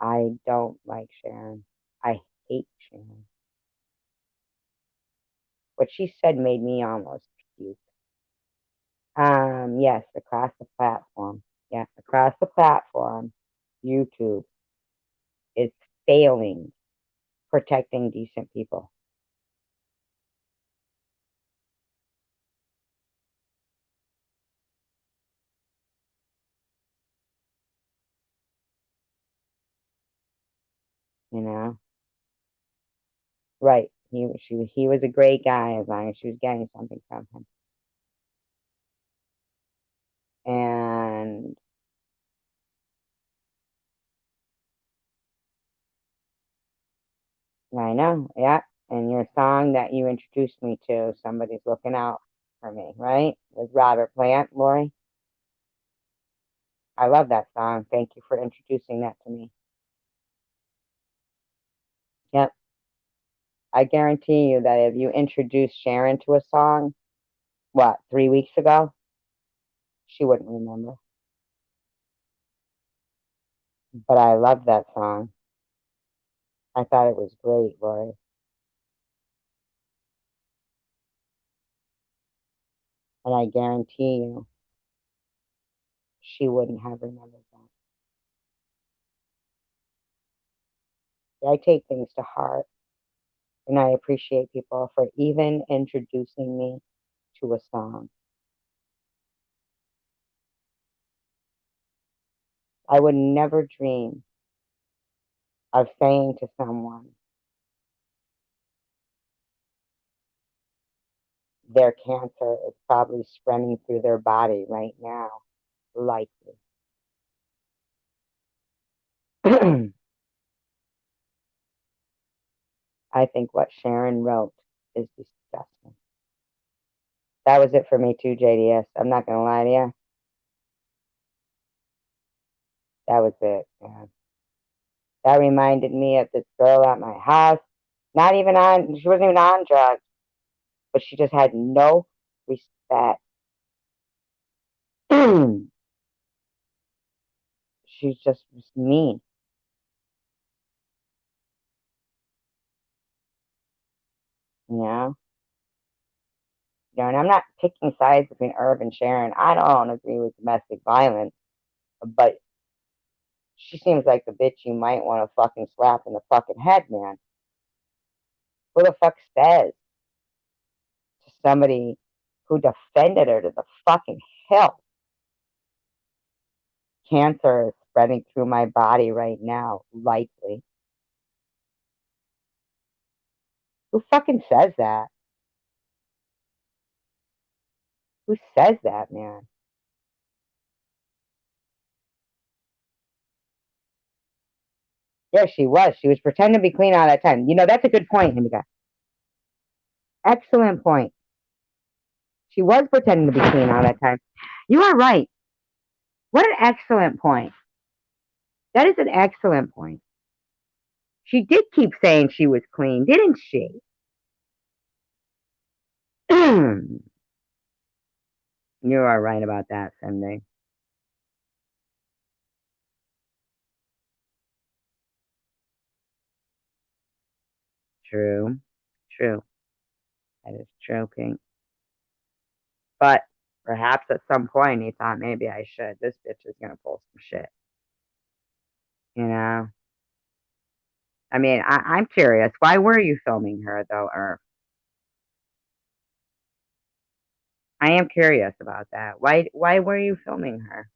I don't like Sharon. I hate Sharon. What she said made me almost puke. Yes, across the platform. Yes, across the platform, YouTube is failing protecting decent people. You know, right? He was a great guy as long as she was getting something from him. And I know, yeah. And your song that you introduced me to, Somebody's Looking Out for Me, right? With Robert Plant, Lori. I love that song. Thank you for introducing that to me. Yep. I guarantee you that if you introduced Sharon to a song, what, 3 weeks ago, she wouldn't remember. But I love that song. I thought it was great, Lori. And I guarantee you, she wouldn't have remembered that. I take things to heart, and I appreciate people for even introducing me to a song. I would never dream of saying to someone, their cancer is probably spreading through their body right now, likely. I think what Sharon wrote is disgusting. That was it for me too, JDS. I'm not gonna lie to you. That was it, man. That reminded me of this girl at my house. Not even on, she wasn't even on drugs, but she just had no respect. She just was mean, you know? And I'm not picking sides between Irv and Sharon. I don't agree with domestic violence, but she seems like the bitch you might want to fucking slap in the fucking head, man. Who the fuck says to somebody who defended her to the fucking hill? Cancer is spreading through my body right now, likely. Who fucking says that? Who says that, man? Yeah, she was. She was pretending to be clean all that time. You know, that's a good point, Himika. Excellent point. She was pretending to be clean all that time. You are right. What an excellent point. That is an excellent point. She did keep saying she was clean, didn't she? You are right about that, Cindy. True. True. That is true, Pink. But perhaps at some point he thought maybe I should. This bitch is gonna pull some shit. You know? I mean, I'm curious. Why were you filming her though, Irv? I am curious about that. Why were you filming her?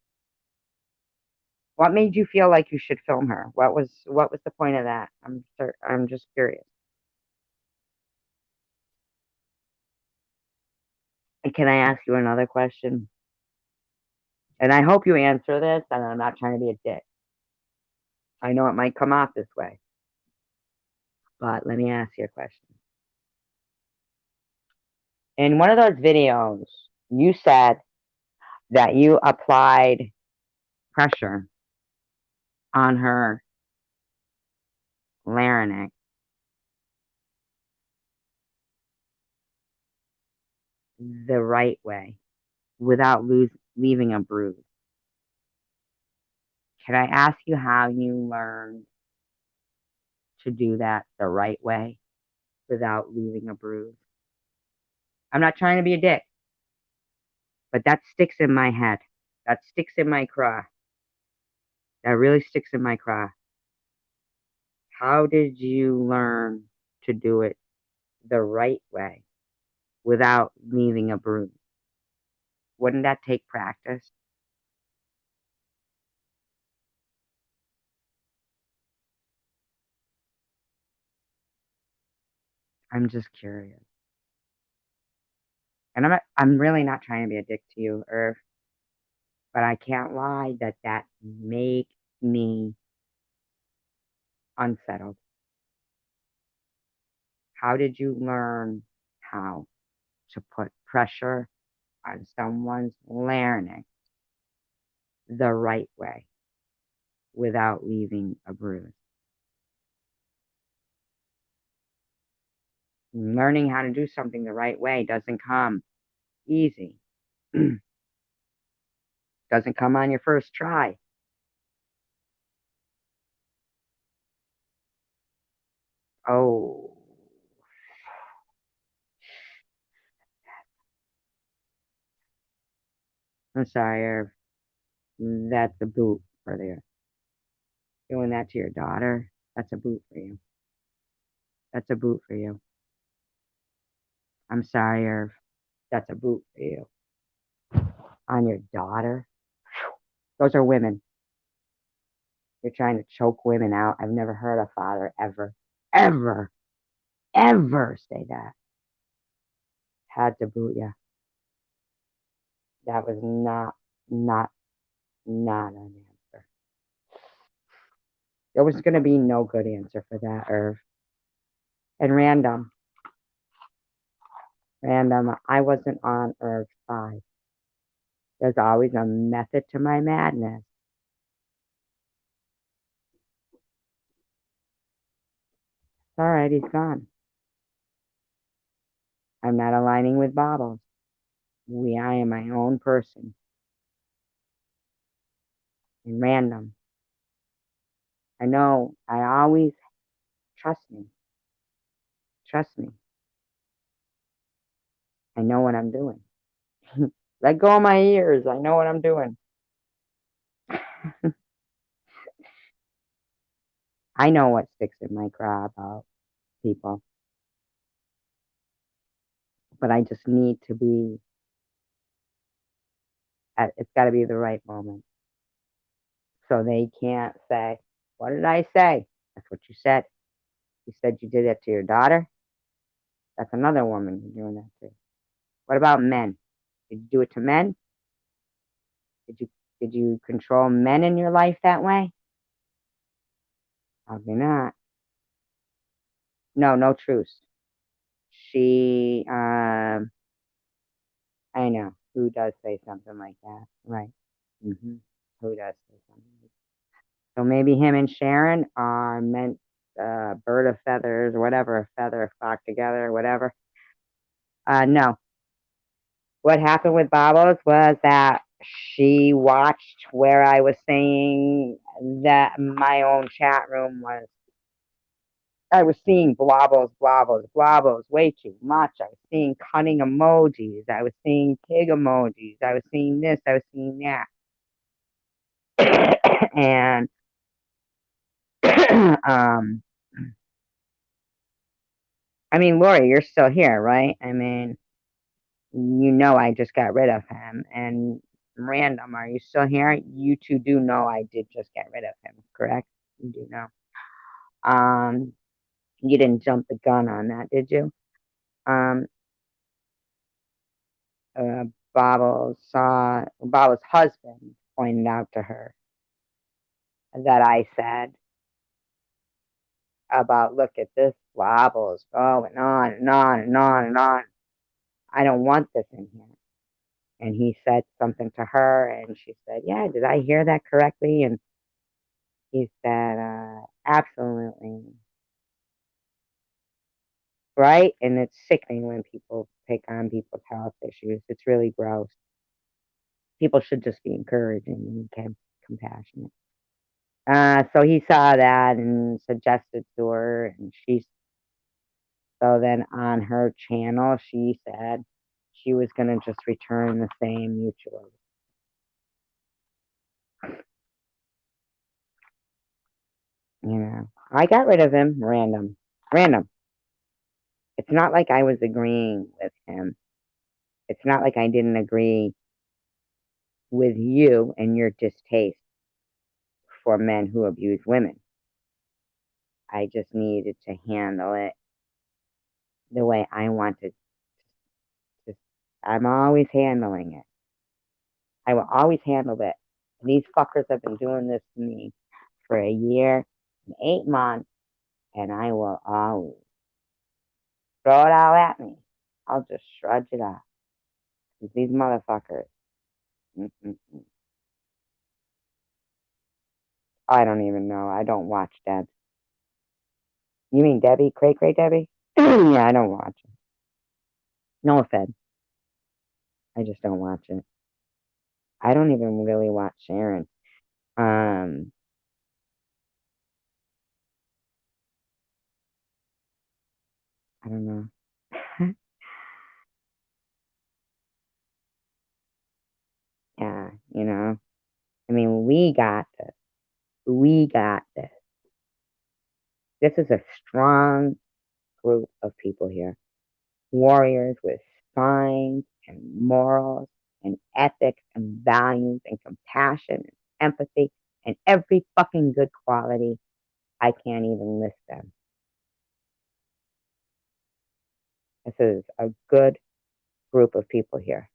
What made you feel like you should film her? What was the point of that? I'm just curious. And can I ask you another question? And I hope you answer this, and I'm not trying to be a dick. I know it might come off this way, but let me ask you a question. In one of those videos, you said that you applied pressure on her larynx the right way without leaving a bruise. Can I ask you how you learned to do that the right way without leaving a bruise? I'm not trying to be a dick, but that sticks in my head. That sticks in my craw. That really sticks in my craw. How did you learn to do it the right way without leaving a bruise? Wouldn't that take practice? I'm just curious. And I'm really not trying to be a dick to you, Irv, but I can't lie that makes me unsettled. How did you learn how to put pressure on someone's larynx the right way without leaving a bruise? Learning how to do something the right way doesn't come easy. Doesn't come on your first try. Oh, I'm sorry, Irv. That's a boot for you. Doing that to your daughter, that's a boot for you. That's a boot for you. I'm sorry, Irv. That's a boot for you. On your daughter? Those are women. You're trying to choke women out. I've never heard a father ever, ever, ever say that. Had to boot you. That was not an answer. There was going to be no good answer for that, Irv. And random, I wasn't on Irv's side. There's always a method to my madness. All right, he's gone. I'm not aligning with Bobbles. I am my own person. And random. I know. I always trust me. Trust me. I know what I'm doing. Let go of my ears. I know what I'm doing. I know what sticks in my craw about people. But I just need to be it's got to be the right moment. So they can't say, what did I say? That's what you said. You said you did that to your daughter. That's another woman you're doing that to. What about men? Did you do it to men? Did you control men in your life that way? Probably not. No truce. She I know who does say something like that, right? Who does say something like that? So maybe him and Sharon are meant bird of feathers, whatever, a feather flock together, whatever. No. What happened with Bobos was that she watched where I was saying that my own chat room was. I was seeing blobos way too much. I was seeing cunning emojis. I was seeing pig emojis. I was seeing this. I was seeing that. And I mean, Lori, you're still here, right? I mean, I just got rid of him. And random, are you still here? You two do know I did just get rid of him, correct? You do know. You didn't jump the gun on that, did you? Um, Bob's husband pointed out to her that I said about, look at this, Bobbles going on and on and on and on. I don't want this in here. And he said something to her, and she said, yeah, did I hear that correctly? And he said, absolutely. Right? And it's sickening when people pick on people's health issues. It's really gross. People should just be encouraging and compassionate. So he saw that and suggested to her, and so then on her channel, she said she was going to just return the same mutually. I got rid of him random. It's not like I was agreeing with him. It's not like I didn't agree with you and your distaste for men who abuse women. I just needed to handle it the way I wanted. I'm always handling it. I will always handle it. And these fuckers have been doing this to me for a year and 8 months, and I will always throw it all at me. I'll just shrug it off. These motherfuckers. I don't even know. I don't watch Deb. You mean Debbie? Cray Debbie? Yeah, I don't watch it. No offense. I just don't watch it. I don't even really watch Sharon. I don't know. Yeah, I mean, we got this. We got this. This is a strong group of people here. Warriors with spines and morals and ethics and values and compassion and empathy and every fucking good quality. I can't even list them. This is a good group of people here.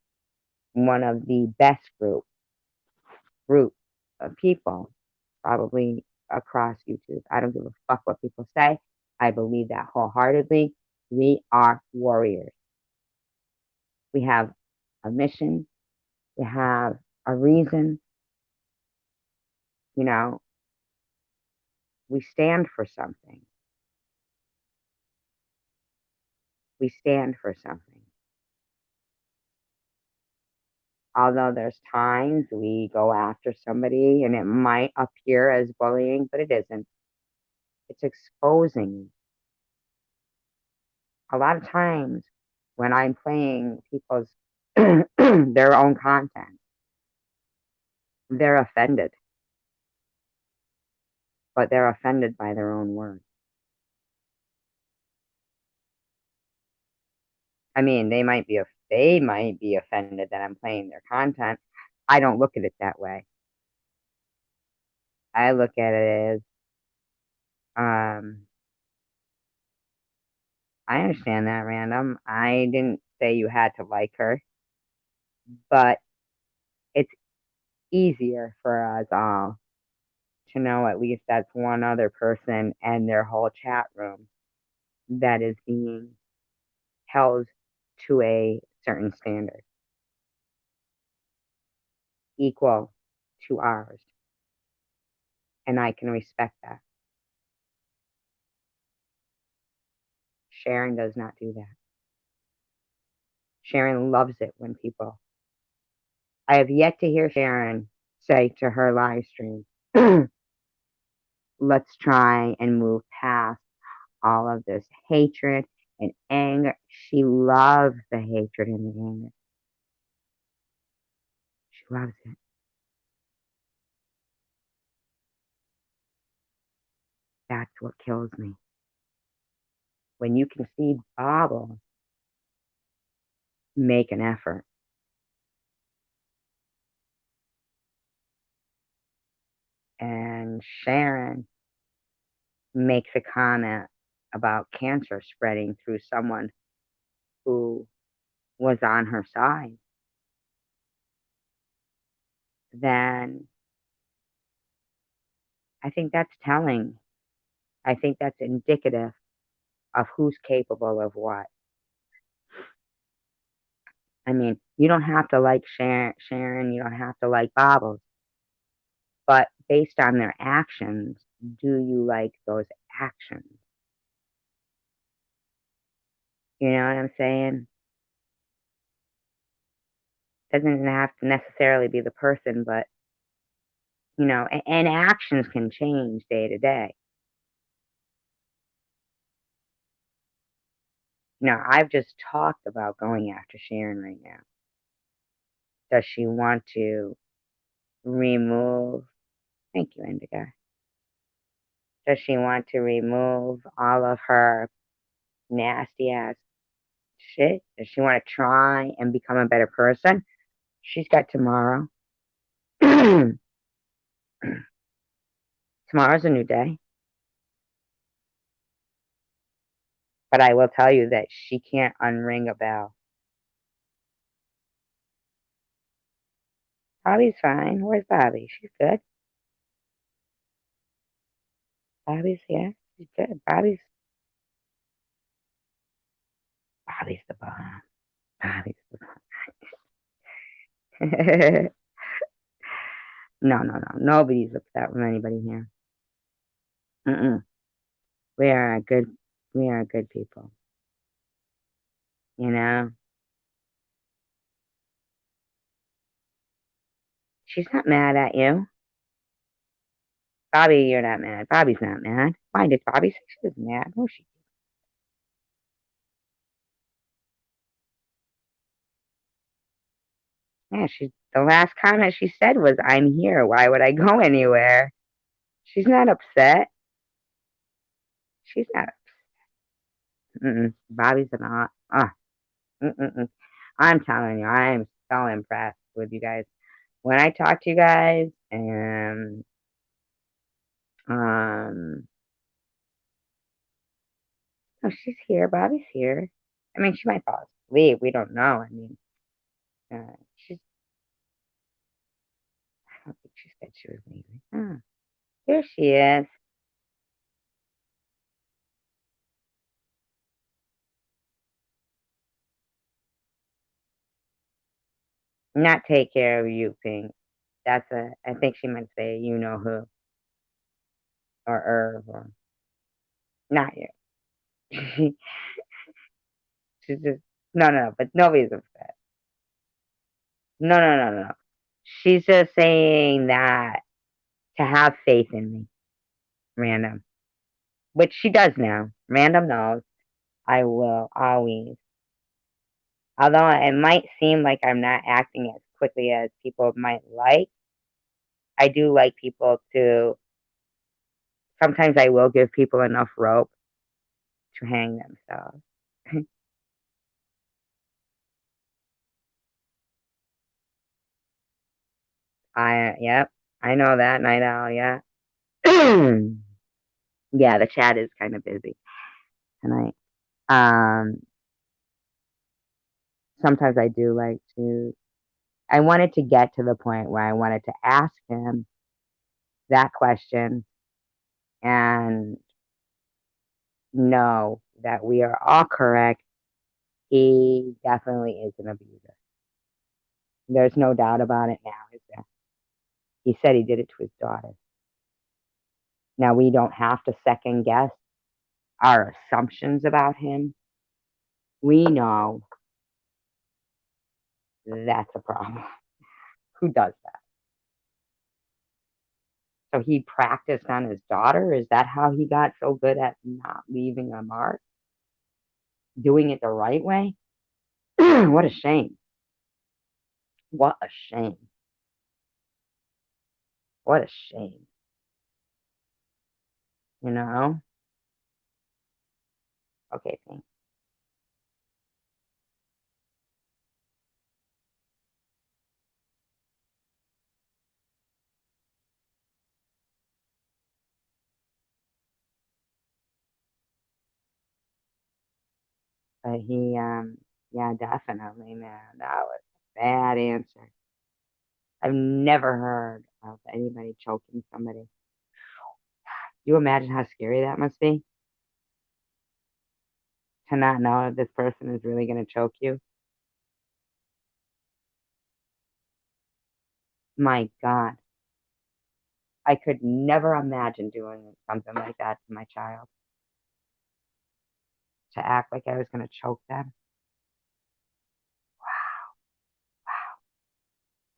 One of the best group of people, probably across YouTube. I don't give a fuck what people say. I believe that wholeheartedly. We are warriors. We have a mission. We have a reason. You know, we stand for something. We stand for something. Although there's times we go after somebody and it might appear as bullying, but it isn't. It's exposing. A lot of times when I'm playing people's their own content, they're offended, but they're offended by their own words. I mean, they might be offended that I'm playing their content. I don't look at it that way. I look at it as, I understand that, Random. I didn't say you had to like her, but it's easier for us all to know at least that's one other person and their whole chat room that is being held to a certain standard equal to ours. And I can respect that. Sharon does not do that. Sharon loves it when people. I have yet to hear Sharon say to her live stream, let's try and move past all of this hatred and anger. She loves the hatred and the anger. She loves it. That's what kills me. When you can see Bobble make an effort. And Sharon makes a comment about cancer spreading through someone who was on her side, then I think that's telling. I think that's indicative of who's capable of what. I mean, you don't have to like Sharon, you don't have to like Bobbles, but based on their actions, do you like those actions? You know what I'm saying? Doesn't have to necessarily be the person, but and actions can change day to day. I've just talked about going after Sharon right now. Does she want to remove? Thank you, Indigo. Does she want to remove all of her nasty ass shit? Does she want to try and become a better person? She's got tomorrow. Tomorrow's a new day. But I will tell you that she can't unring a bell. Bobby's fine. Where's Bobby? She's good. Bobby's here. She's good. Bobby's the bomb. Bobby's the bomb. No. Nobody's upset with anybody here. Mm-mm. We are good people. You know? She's not mad at you. Bobby, you're not mad. Bobby's not mad. Why did Bobby say she was mad? Oh, she. Yeah, the last comment she said was, I'm here. Why would I go anywhere? She's not upset. She's not. Bobby's not. I'm telling you, I'm so impressed with you guys. When I talk to you guys, and oh, she's here. Bobby's here. I mean, she might fall leave. We don't know. I mean, she's. I don't think she said she was leaving. Oh, here she is. Not take care of you, Pink. That's a. I think she might say you know who or Irv or not you. She's just no. But nobody's upset. No. She's just saying that to have faith in me, random, which she does now. Random knows I will always. Although it might seem like I'm not acting as quickly as people might like, I do like people to. Sometimes I will give people enough rope to hang themselves. Yep, I know that night owl. Yeah, yeah. The chat is kind of busy tonight. Um, sometimes I do like to. I wanted to get to the point where I wanted to ask him that question and know that we are all correct. He definitely is an abuser. There's no doubt about it now, is there? He said he did it to his daughter. Now we don't have to second guess our assumptions about him. We know that's a problem. Who does that? So he practiced on his daughter? Is that how he got so good at not leaving a mark? Doing it the right way? What a shame. What a shame. What a shame. You know? Okay, thanks. But yeah, definitely, man. That was a bad answer. I've never heard of anybody choking somebody. You imagine how scary that must be to not know if this person is really going to choke you? My God, I could never imagine doing something like that to my child, to act like I was going to choke them.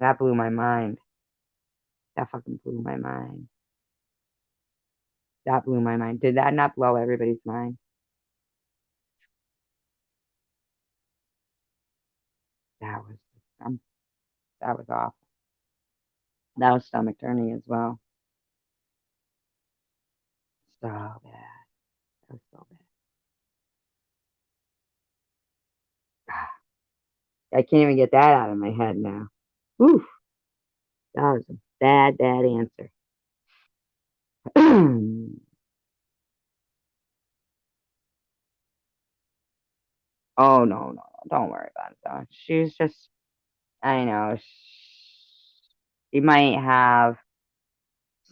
That blew my mind. That fucking blew my mind. That blew my mind. Did that not blow everybody's mind? That was um, that was awful. That was stomach turning as well. So bad. That was so bad. I can't even get that out of my head now. Whew, that was a bad answer. Oh no, don't worry about it though. She's just, I know, she might have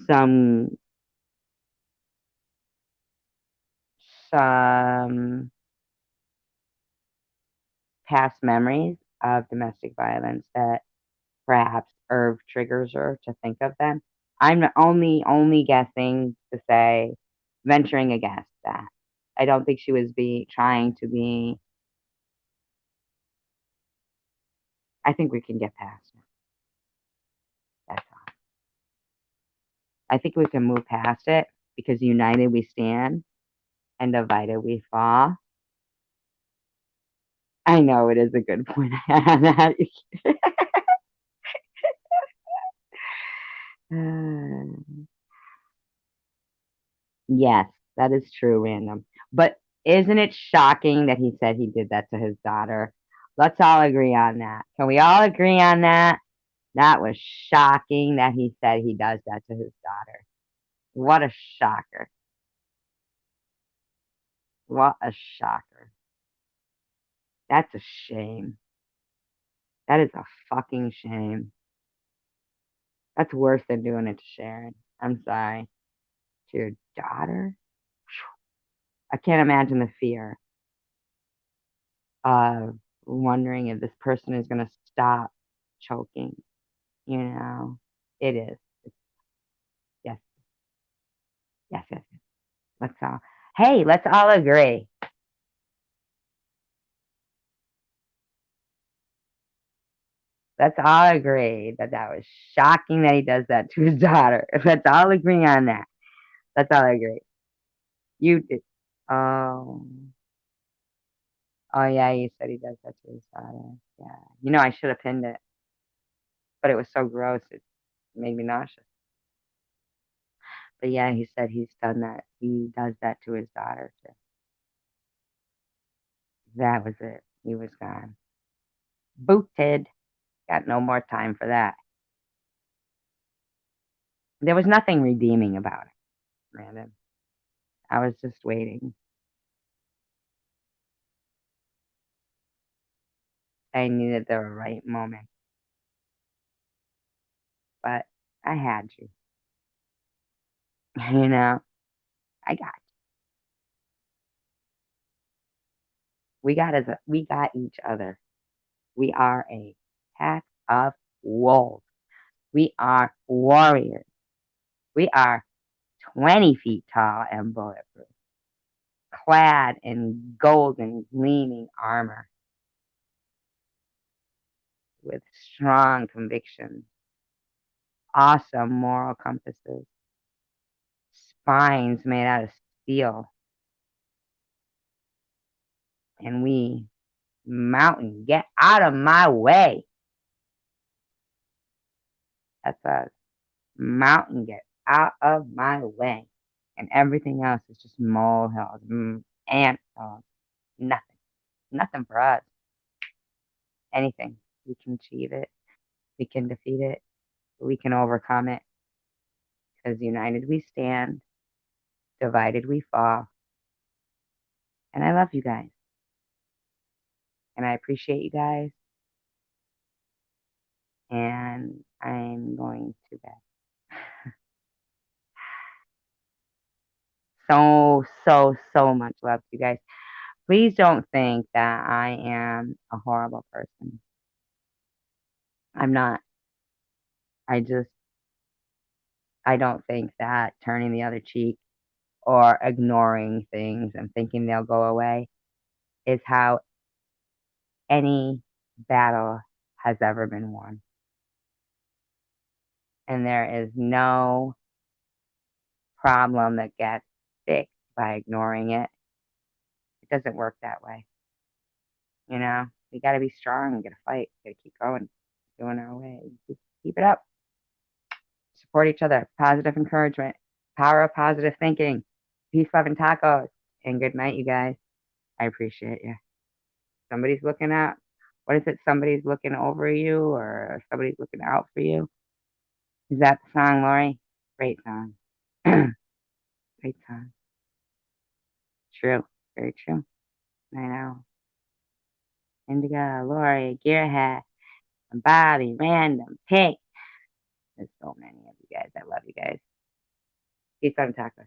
some some past memories of domestic violence that perhaps Irv triggers her to think of them. I'm only guessing to say, venturing a guess that I don't think she was be trying to be. I think we can get past it. That's all. I think we can move past it because united we stand and divided we fall. I know it is a good point. That. Yes, that is true, random. But isn't it shocking that he said he did that to his daughter? Let's all agree on that. Can we all agree on that? That was shocking that he said he does that to his daughter. What a shocker. What a shocker. That's a shame. That is a fucking shame. That's worse than doing it to Sharon. I'm sorry. To your daughter? I can't imagine the fear of wondering if this person is going to stop choking. You know, it is. Yes, yes, yes, yes. Let's all, hey, let's all agree. Let's all agree that that was shocking that he does that to his daughter. Let's all agree on that. Let's all agree. You did. Oh, oh yeah, you said he does that to his daughter. Yeah. You know, I should have pinned it, but it was so gross. It made me nauseous. But yeah, he said he's done that. He does that to his daughter too. That was it. He was gone. Booted. Got no more time for that. There was nothing redeeming about it, Brandon. I was just waiting. I needed the right moment, but I had you. You know, I got you. We got each other. We are a pack of wolves. We are warriors. We are 20 feet tall and bulletproof, clad in golden gleaming armor with strong convictions, awesome moral compasses, spines made out of steel, and we mountain, get out of my way. That's us. Mountain, get out of my way. And everything else is just molehills, ant hills, nothing. Nothing for us. Anything. We can achieve it. We can defeat it. We can overcome it. Because united we stand, divided we fall. And I love you guys. And I appreciate you guys. And I'm going to bed. So much love to you guys. Please don't think that I am a horrible person. I'm not. I just, I don't think that turning the other cheek or ignoring things and thinking they'll go away is how any battle has ever been won. And there is no problem that gets fixed by ignoring it. It doesn't work that way. You know, we got to be strong. We got to fight. We got to keep going, doing our way. Keep it up. Support each other. Positive encouragement. Power of positive thinking. Peace, love, and tacos. And good night, you guys. I appreciate you. Somebody's looking out. What is it? Somebody's looking over you or somebody's looking out for you. Is that the song, Lori? Great song. Great song. True. Very true. I know. Indigo, Lori, Gearhead, and Bobby, Random, Pink. There's so many of you guys. I love you guys. Peace, love, and tacos.